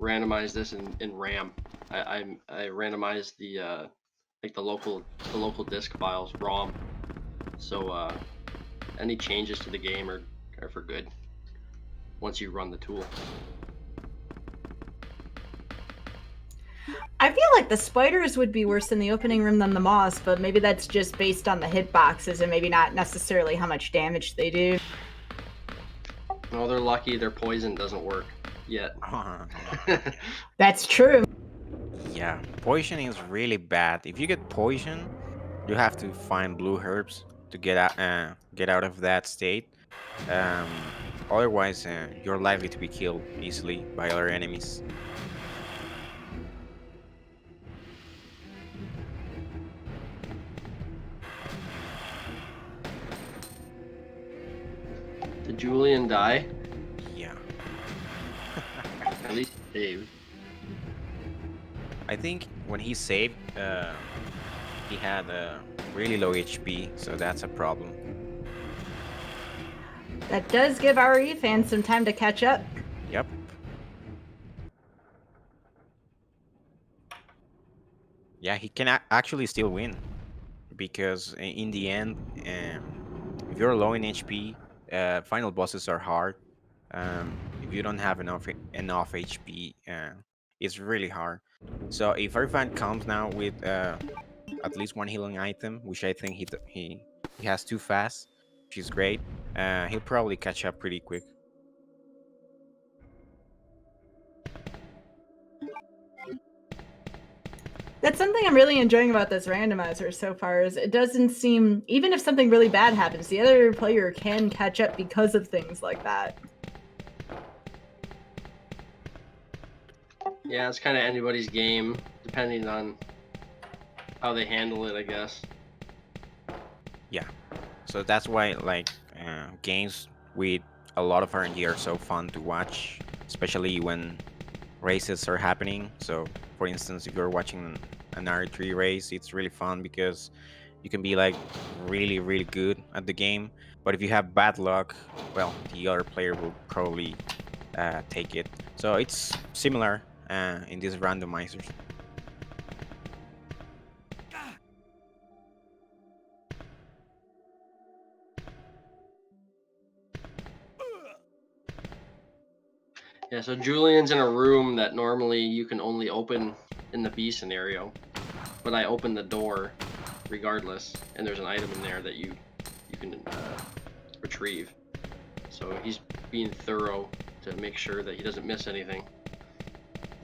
randomize this in RAM. I randomized the like the local disk files ROM. So any changes to the game are for good once you run the tool. I feel like the spiders would be worse in the opening room than the moss, but maybe that's just based on the hitboxes and maybe not necessarily how much damage they do. No, they're lucky their poison doesn't work yet. That's true. Yeah, poison is really bad. If you get poison, you have to find blue herbs to get out of that state. Um, Otherwise, you're likely to be killed easily by other enemies. Did Julian die? Yeah, At least saved. I think when he saved, he had really low HP, so that's a problem. That does give our fans some time to catch up. Yep. Yeah, he can actually still win because in the end, if you're low in HP, final bosses are hard. If you don't have enough HP, it's really hard. So if every fan comes now with at least one healing item, which I think he has too fast, which is great, he'll probably catch up pretty quick. That's something I'm really enjoying about this randomizer so far is it doesn't seem, even if something really bad happens, the other player can catch up because of things like that. Yeah, it's kind of anybody's game, depending on how they handle it, I guess. Yeah, so that's why like games with a lot of RNG are so fun to watch, especially when races are happening. So for instance, if you're watching an R3 race, it's really fun because you can be like really good at the game, but if you have bad luck, well, the other player will probably take it. So it's similar in these randomizers. Yeah, so Julian's in a room that normally you can only open in the B scenario, but I opened the door regardless, and there's an item in there that you can retrieve. So he's being thorough to make sure that he doesn't miss anything.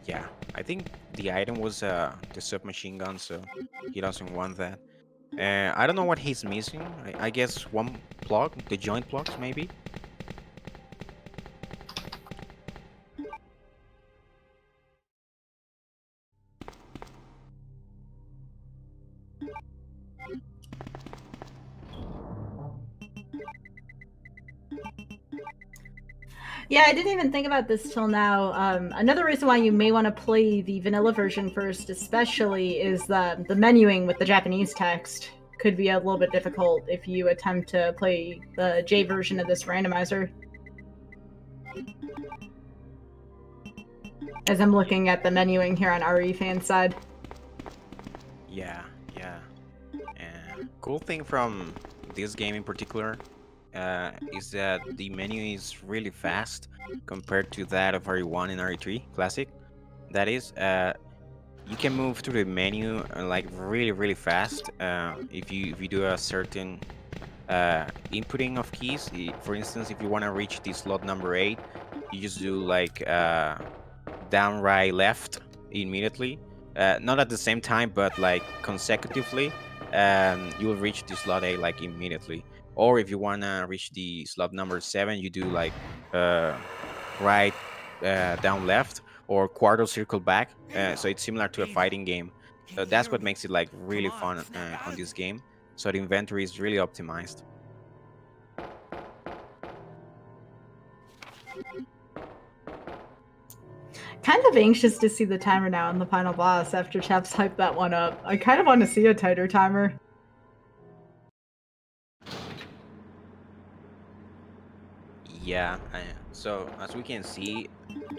Yeah, I think the item was the submachine gun, so he doesn't want that. I don't know what he's missing. I guess one plug, the joint plugs maybe. Yeah, I didn't even think about this till now. Another reason why you may want to play the vanilla version first, especially, is the menuing with the Japanese text could be a little bit difficult if you attempt to play the J version of this randomizer. As I'm looking at the menuing here on RE fan side. Yeah. Cool thing from this game in particular is that the menu is really fast compared to that of RE1 and RE3 Classic. That is, you can move through the menu like really fast if you do a certain inputting of keys. For instance, if you want to reach the slot number 8, you just do like down, right, left immediately. Not at the same time, but like consecutively. You will reach the slot 8 like immediately. Or if you wanna reach the slot number 7, you do like right, down, left, or quarter circle back. So it's similar to a fighting game. So that's what makes it like really fun on this game. So the inventory is really optimized. Kind of anxious to see the timer now on the final boss after Chaps hyped that one up. I kind of want to see a tighter timer. Yeah, so as we can see,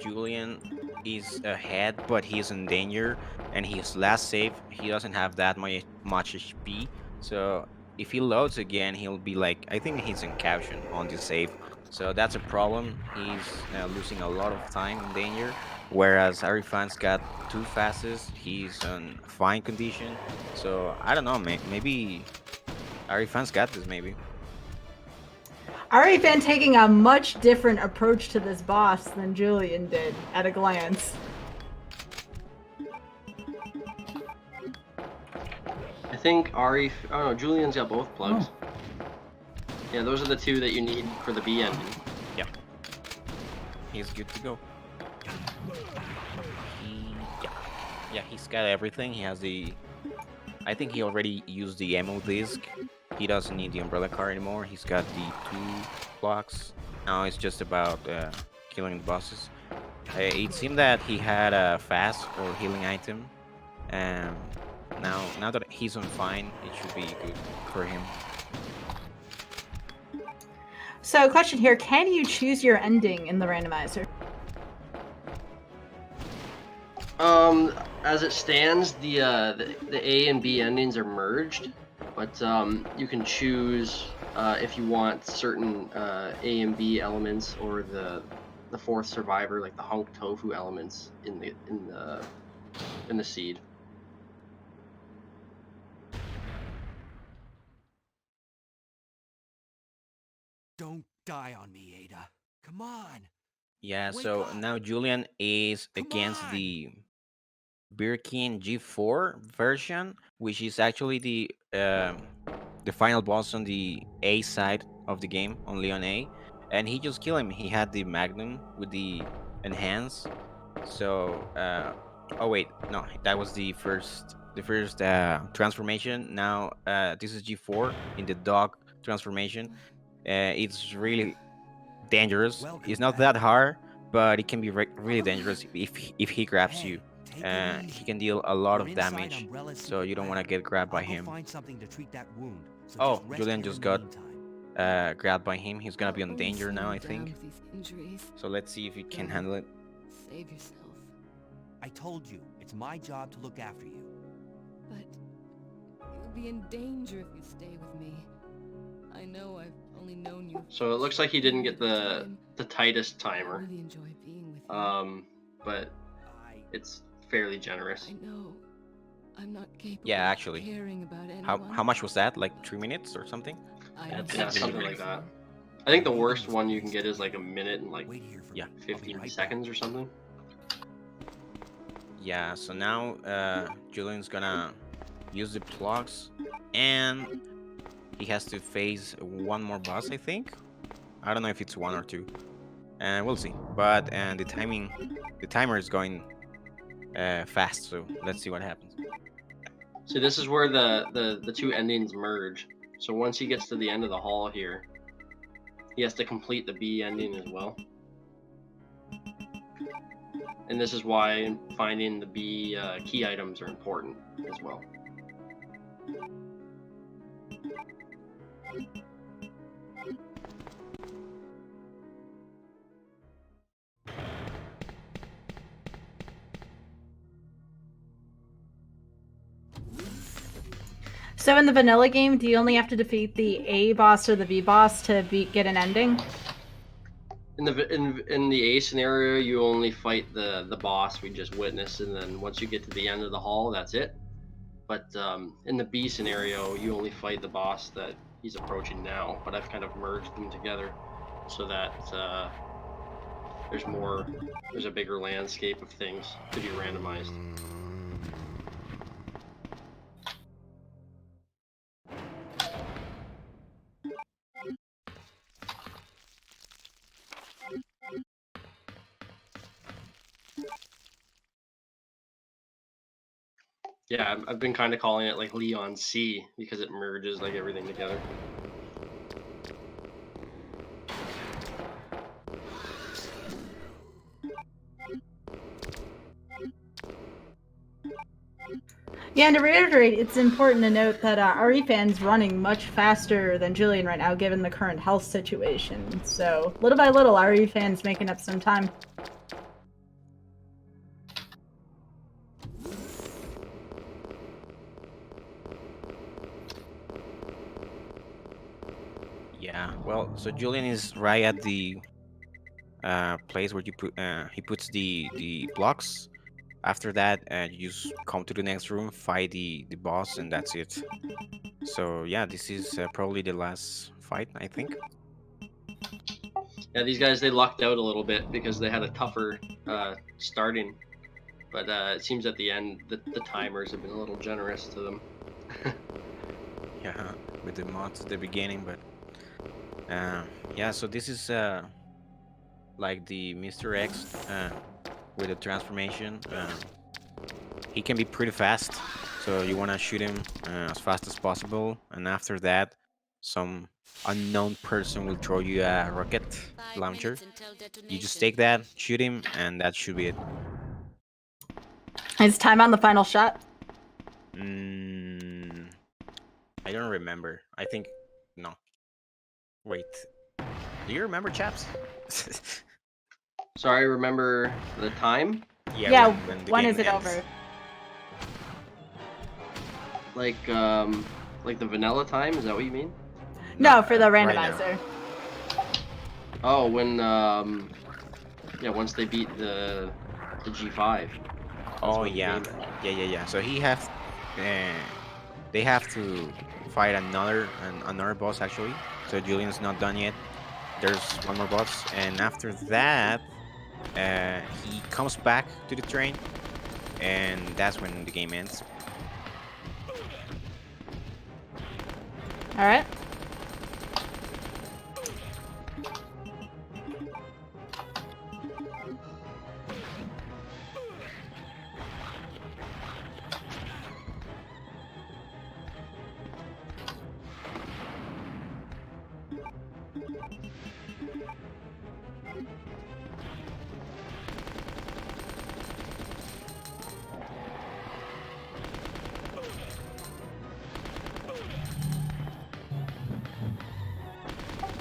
Julian is ahead, but he's in danger, and his last save, he doesn't have that much HP, so if he loads again, he'll be like, I think he's in caution on this save, so that's a problem. He's losing a lot of time in danger, whereas Arifan's got 2 fastest, he's in fine condition, so I don't know, maybe Arifan's got this, maybe. RE fan taking a much different approach to this boss than Julian did at a glance. I think oh no, Julian's got both plugs. Oh. Yeah, those are the 2 that you need for the B ending. Yeah, he's good to go. Yeah, he's got everything. He has the... I think he already used the ammo disc. He doesn't need the umbrella car anymore. He's got the 2 blocks. Now it's just about killing the bosses. It seemed that he had a fast or healing item. Now that he's on fine, it should be good for him. So, question here: can you choose your ending in the randomizer? As it stands, the A and B endings are merged, But you can choose if you want certain A and B elements or the fourth survivor, like the Hunk Tofu elements in the seed. Don't die on me, Ada. Come on. Yeah, Wake so up. now Julian is Come against on. the Birkin G4 version, which is actually the final boss on the A side of the game, only on A, and he just killed him. He had the Magnum with the enhance. So, oh wait, no, that was the first transformation. Now, this is G4 in the dog transformation. It's really dangerous. Welcome It's not back. that hard, but it can be really dangerous if he grabs Hey, you. take it easy. He can deal a lot You're of inside damage, Umbrella's so secret you don't lab. want to get grabbed by I'll go him. find something to treat that wound. So Oh, just rest Julian here just in the got meantime. grabbed by him. He's gonna I'll be on only danger slow now, you I down think. with these injuries. So let's see if he can handle it. Save yourself. I told you, it's my job to look after you. But you'll be in danger if you stay with me. I know I've only known you. So it looks like he didn't get the time. tightest I timer, really enjoy being with you. but I... it's fairly generous. I know I'm not capable Yeah, of actually. caring about anyone. How much was that? Like 3 minutes or something? I Yeah, understand something like you. that. I think the worst one you can get is like a minute and like Wait here for Yeah. me. I'll be 15 right seconds or something. Yeah. So now Julian's gonna use the plugs, and he has to face one more boss, I think. I don't know if it's one or two. We'll see. But the timer is going fast, so let's see what happens. See, this is where the two endings merge. So once he gets to the end of the hall here, he has to complete the B ending as well. And this is why finding the B key items are important as well. So in the vanilla game, do you only have to defeat the A boss or the B boss to get an ending? In the A scenario, you only fight the boss we just witnessed, and then once you get to the end of the hall, that's it. But in the B scenario, you only fight the boss that he's approaching now. But I've kind of merged them together so that there's a bigger landscape of things to be randomized. Yeah, I've been kind of calling it like Leon C because it merges like everything together. Yeah, and to reiterate, it's important to note that RE-Fan's running much faster than Julian right now, given the current health situation. So, little by little, RE-Fan's making up some time. Yeah. Well, so Julian is right at the place where you put he puts the blocks. After that, you just come to the next room, fight the boss, and that's it. So yeah, this is probably the last fight, I think. Yeah, these guys, they lucked out a little bit because they had a tougher starting. But it seems at the end, the timers have been a little generous to them. Yeah, with the mods at the beginning, but yeah. So this is like the Mr. X with the transformation. He can be pretty fast, so you want to shoot him as fast as possible, and after that, some unknown person will throw you a rocket launcher. You just take that, shoot him, and that should be it. Is time on the final shot? I don't remember. I think no. Wait, do you remember, chaps? Sorry, remember the time? Yeah, when the when game is it ends. over? Like Like the vanilla time? Is that what you mean? No, for the right now. randomizer. Oh, when yeah, once they beat the G5. Oh when the yeah, game ends. yeah. So they have to fight another boss actually. So Julian's not done yet. There's one more boss, and after that, he comes back to the train, and that's when the game ends. All right.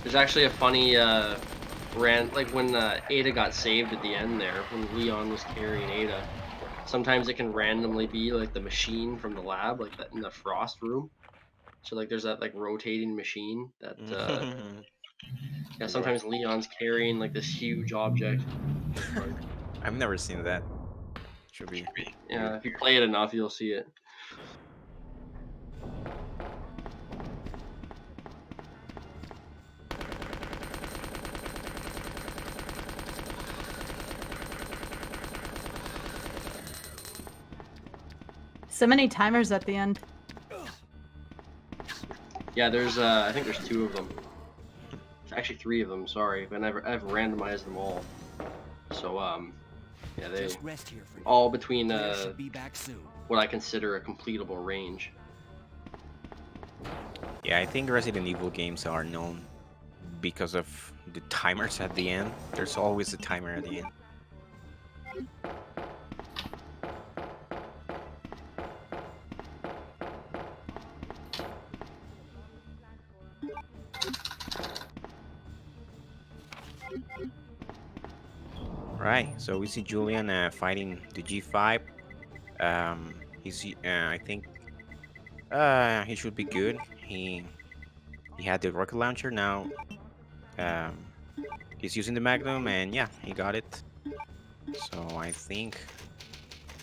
There's actually a funny like when Ada got saved at the end there, when Leon was carrying Ada. Sometimes it can randomly be like the machine from the lab, like that in the frost room. So like there's that like rotating machine that yeah, sometimes Leon's carrying like this huge object. I've never seen that. Should be. Yeah, if you play it enough, you'll see it. So many timers at the end. Yeah, there's I think there's 2 of them. Actually 3 of them, sorry. But I've randomized them all. So yeah, they Just rest here for you. all between Claire should be back soon. what I consider a completable range. Yeah, I think Resident Evil games are known because of the timers at the end. There's always a timer at the end. Right, so we see Julian fighting the G5. I think he should be good. He had the rocket launcher. Now he's using the Magnum, and yeah, he got it. So I think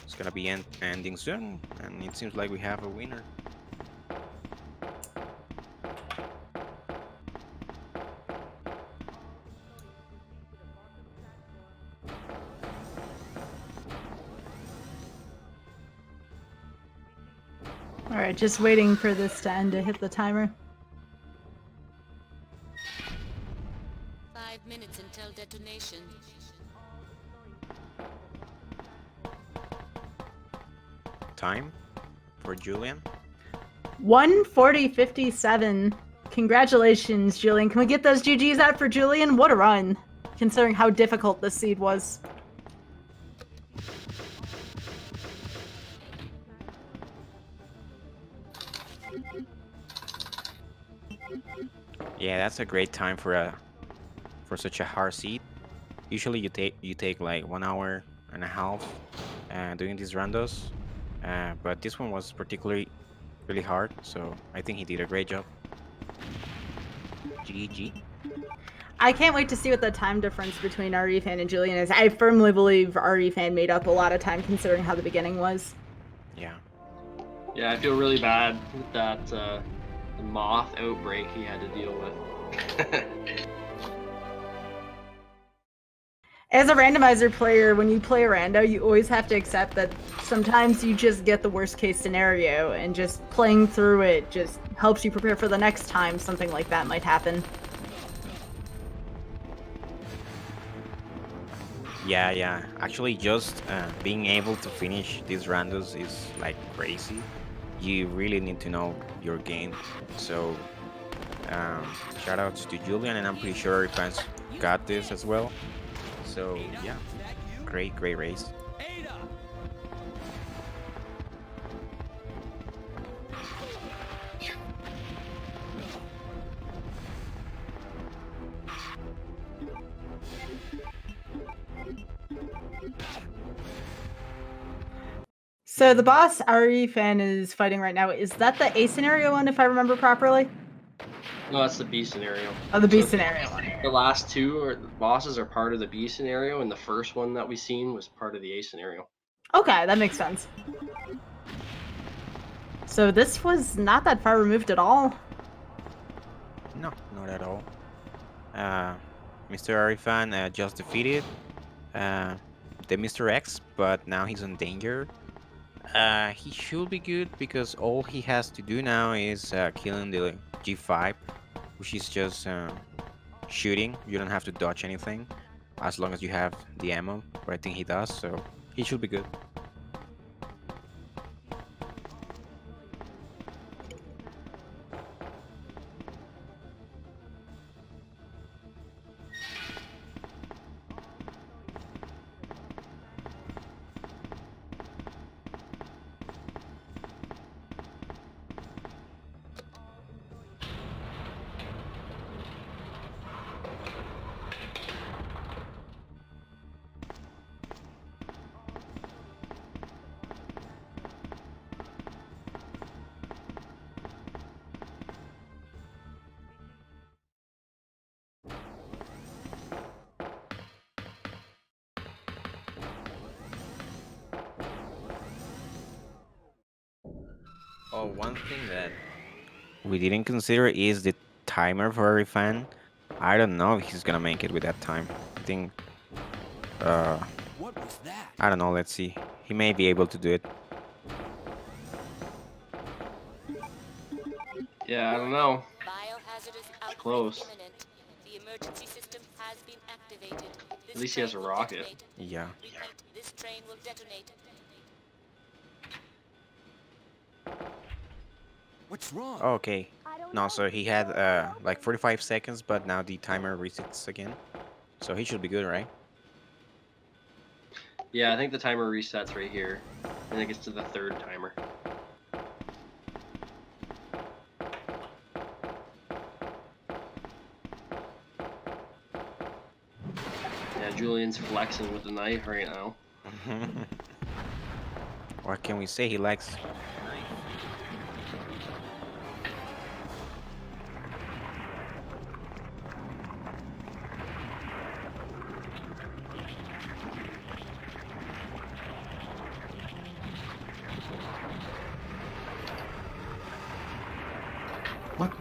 it's gonna be ending soon, and it seems like we have a winner. All right, just waiting for this to end to hit the timer. 5 minutes until detonation. Time for Julian. 1:40:57. Congratulations, Julian. Can we get those GGs out for Julian? What a run, considering how difficult this seed was. Yeah, that's a great time for such a hard seed. Usually you take like 1 hour and a half doing these randos, but this one was particularly really hard. So I think he did a great job. GG. I can't wait to see what the time difference between RE-Fan and Julian is. I firmly believe RE-Fan made up a lot of time considering how the beginning was. Yeah. Yeah, I feel really bad with that the moth outbreak he had to deal with. As a randomizer player, when you play rando, you always have to accept that sometimes you just get the worst case scenario, and just playing through it just helps you prepare for the next time something like that might happen. Yeah. Actually, just being able to finish these randos is like crazy. You really need to know your game. So, shout outs to Julian, and I'm pretty sure fans got this as well. So yeah, great race. So the boss RE fan is fighting right now. Is that the A scenario one, if I remember properly? No, that's the B scenario. Oh, the B So scenario one. The last two or the bosses are part of the B scenario, and the first one that we seen was part of the A scenario. Okay, that makes sense. So this was not that far removed at all. No, not at all. Mr. Arifan just defeated the Mr. X, but now he's in danger. He should be good because all he has to do now is killing the G5, which is just shooting. You don't have to dodge anything as long as you have the ammo, but I think he does, so he should be good. Oh, one thing that we didn't consider is the timer for Arifan. I don't know if he's gonna make it with that time. I think, What was that? I don't know, let's see. He may be able to do it. Yeah, I don't know. Biohazardous outbreak Close. imminent. The emergency system has been activated. This At least he has a train will rocket. detonate. Yeah. Repeat, this train will detonate. What's wrong? Okay. No, so he had like 45 seconds, but now the timer resets again. So he should be good, right? Yeah, I think the timer resets right here. And it gets to the third timer. Yeah, Julian's flexing with the knife right now. What can we say? He likes. What?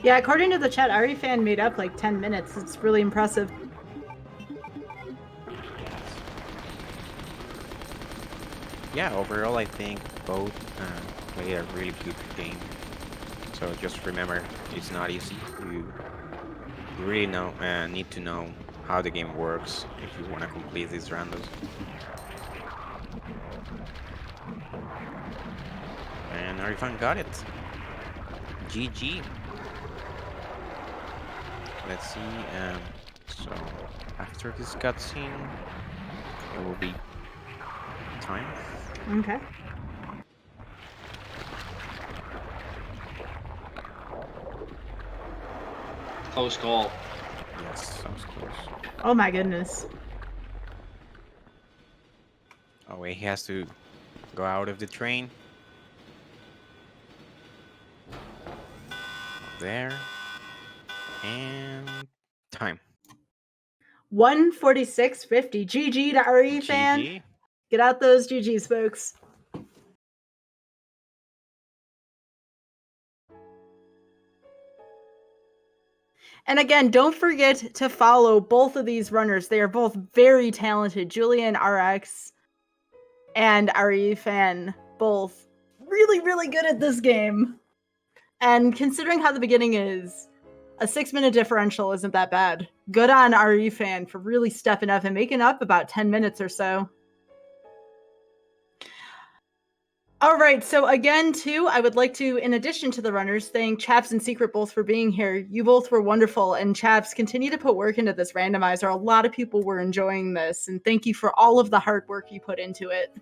Yeah, according to the chat, Arifan made up like 10 minutes. It's really impressive. Yeah, overall, I think both play a really good game. So just remember, it's not easy. You really need to know how the game works if you want to complete these randos. And Arifan got it. GG. Let's see. So after this cutscene, it will be time. Okay. Close call. Yes, sounds close. Oh my goodness. Oh wait, he has to go out of the train. There. And time. 146.50. GG to Arifan. GG. Get out those GGs, folks. And again, don't forget to follow both of these runners. They are both very talented. Julian RX and Arifan, both really, really good at this game. And considering how the beginning is, a 6-minute differential isn't that bad. Good on Arifan for really stepping up and making up about 10 minutes or so. All right, so again, too, I would like to, in addition to the runners, thank Chaps and Secret both for being here. You both were wonderful, and Chaps, continue to put work into this randomizer. A lot of people were enjoying this, and thank you for all of the hard work you put into it.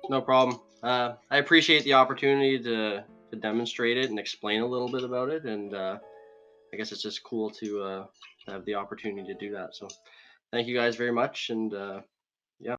No problem. I appreciate the opportunity to demonstrate it and explain a little bit about it, and I guess it's just cool to have the opportunity to do that. So thank you guys very much, and yeah.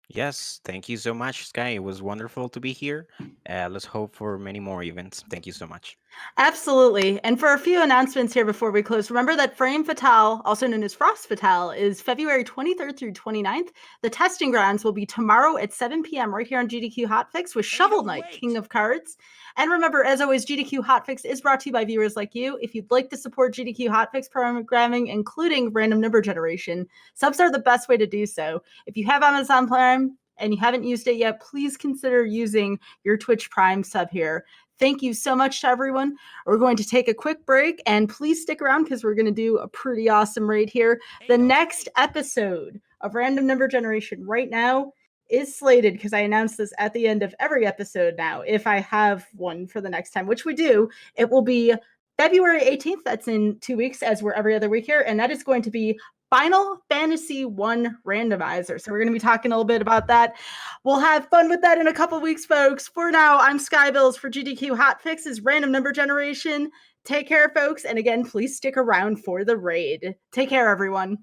Yes, thank you so much, Sky. It was wonderful to be here. Let's hope for many more events. Thank you so much. Absolutely. And for a few announcements here before we close, remember that Frame Fatale, also known as Frost Fatale, is February 23rd through 29th. The testing grounds will be tomorrow at 7 p.m. right here on GDQ Hotfix with Shovel Knight, King of Cards. And remember, as always, GDQ Hotfix is brought to you by viewers like you. If you'd like to support GDQ Hotfix programming, including random number generation, subs are the best way to do so. If you have Amazon Prime and you haven't used it yet, please consider using your Twitch Prime sub here. Thank you so much to everyone. We're going to take a quick break, and please stick around because we're going to do a pretty awesome raid here. The next episode of Random Number Generation right now is slated, because I announce this at the end of every episode now, if I have one for the next time, which we do. It will be February 18th. That's in 2 weeks, as we're every other week here, and that is going to be Final Fantasy 1 Randomizer. So we're going to be talking a little bit about that. We'll have fun with that in a couple weeks, folks. For now, I'm Skybilz for GDQ Hotfix's Random Number Generation. Take care, folks. And again, please stick around for the raid. Take care, everyone.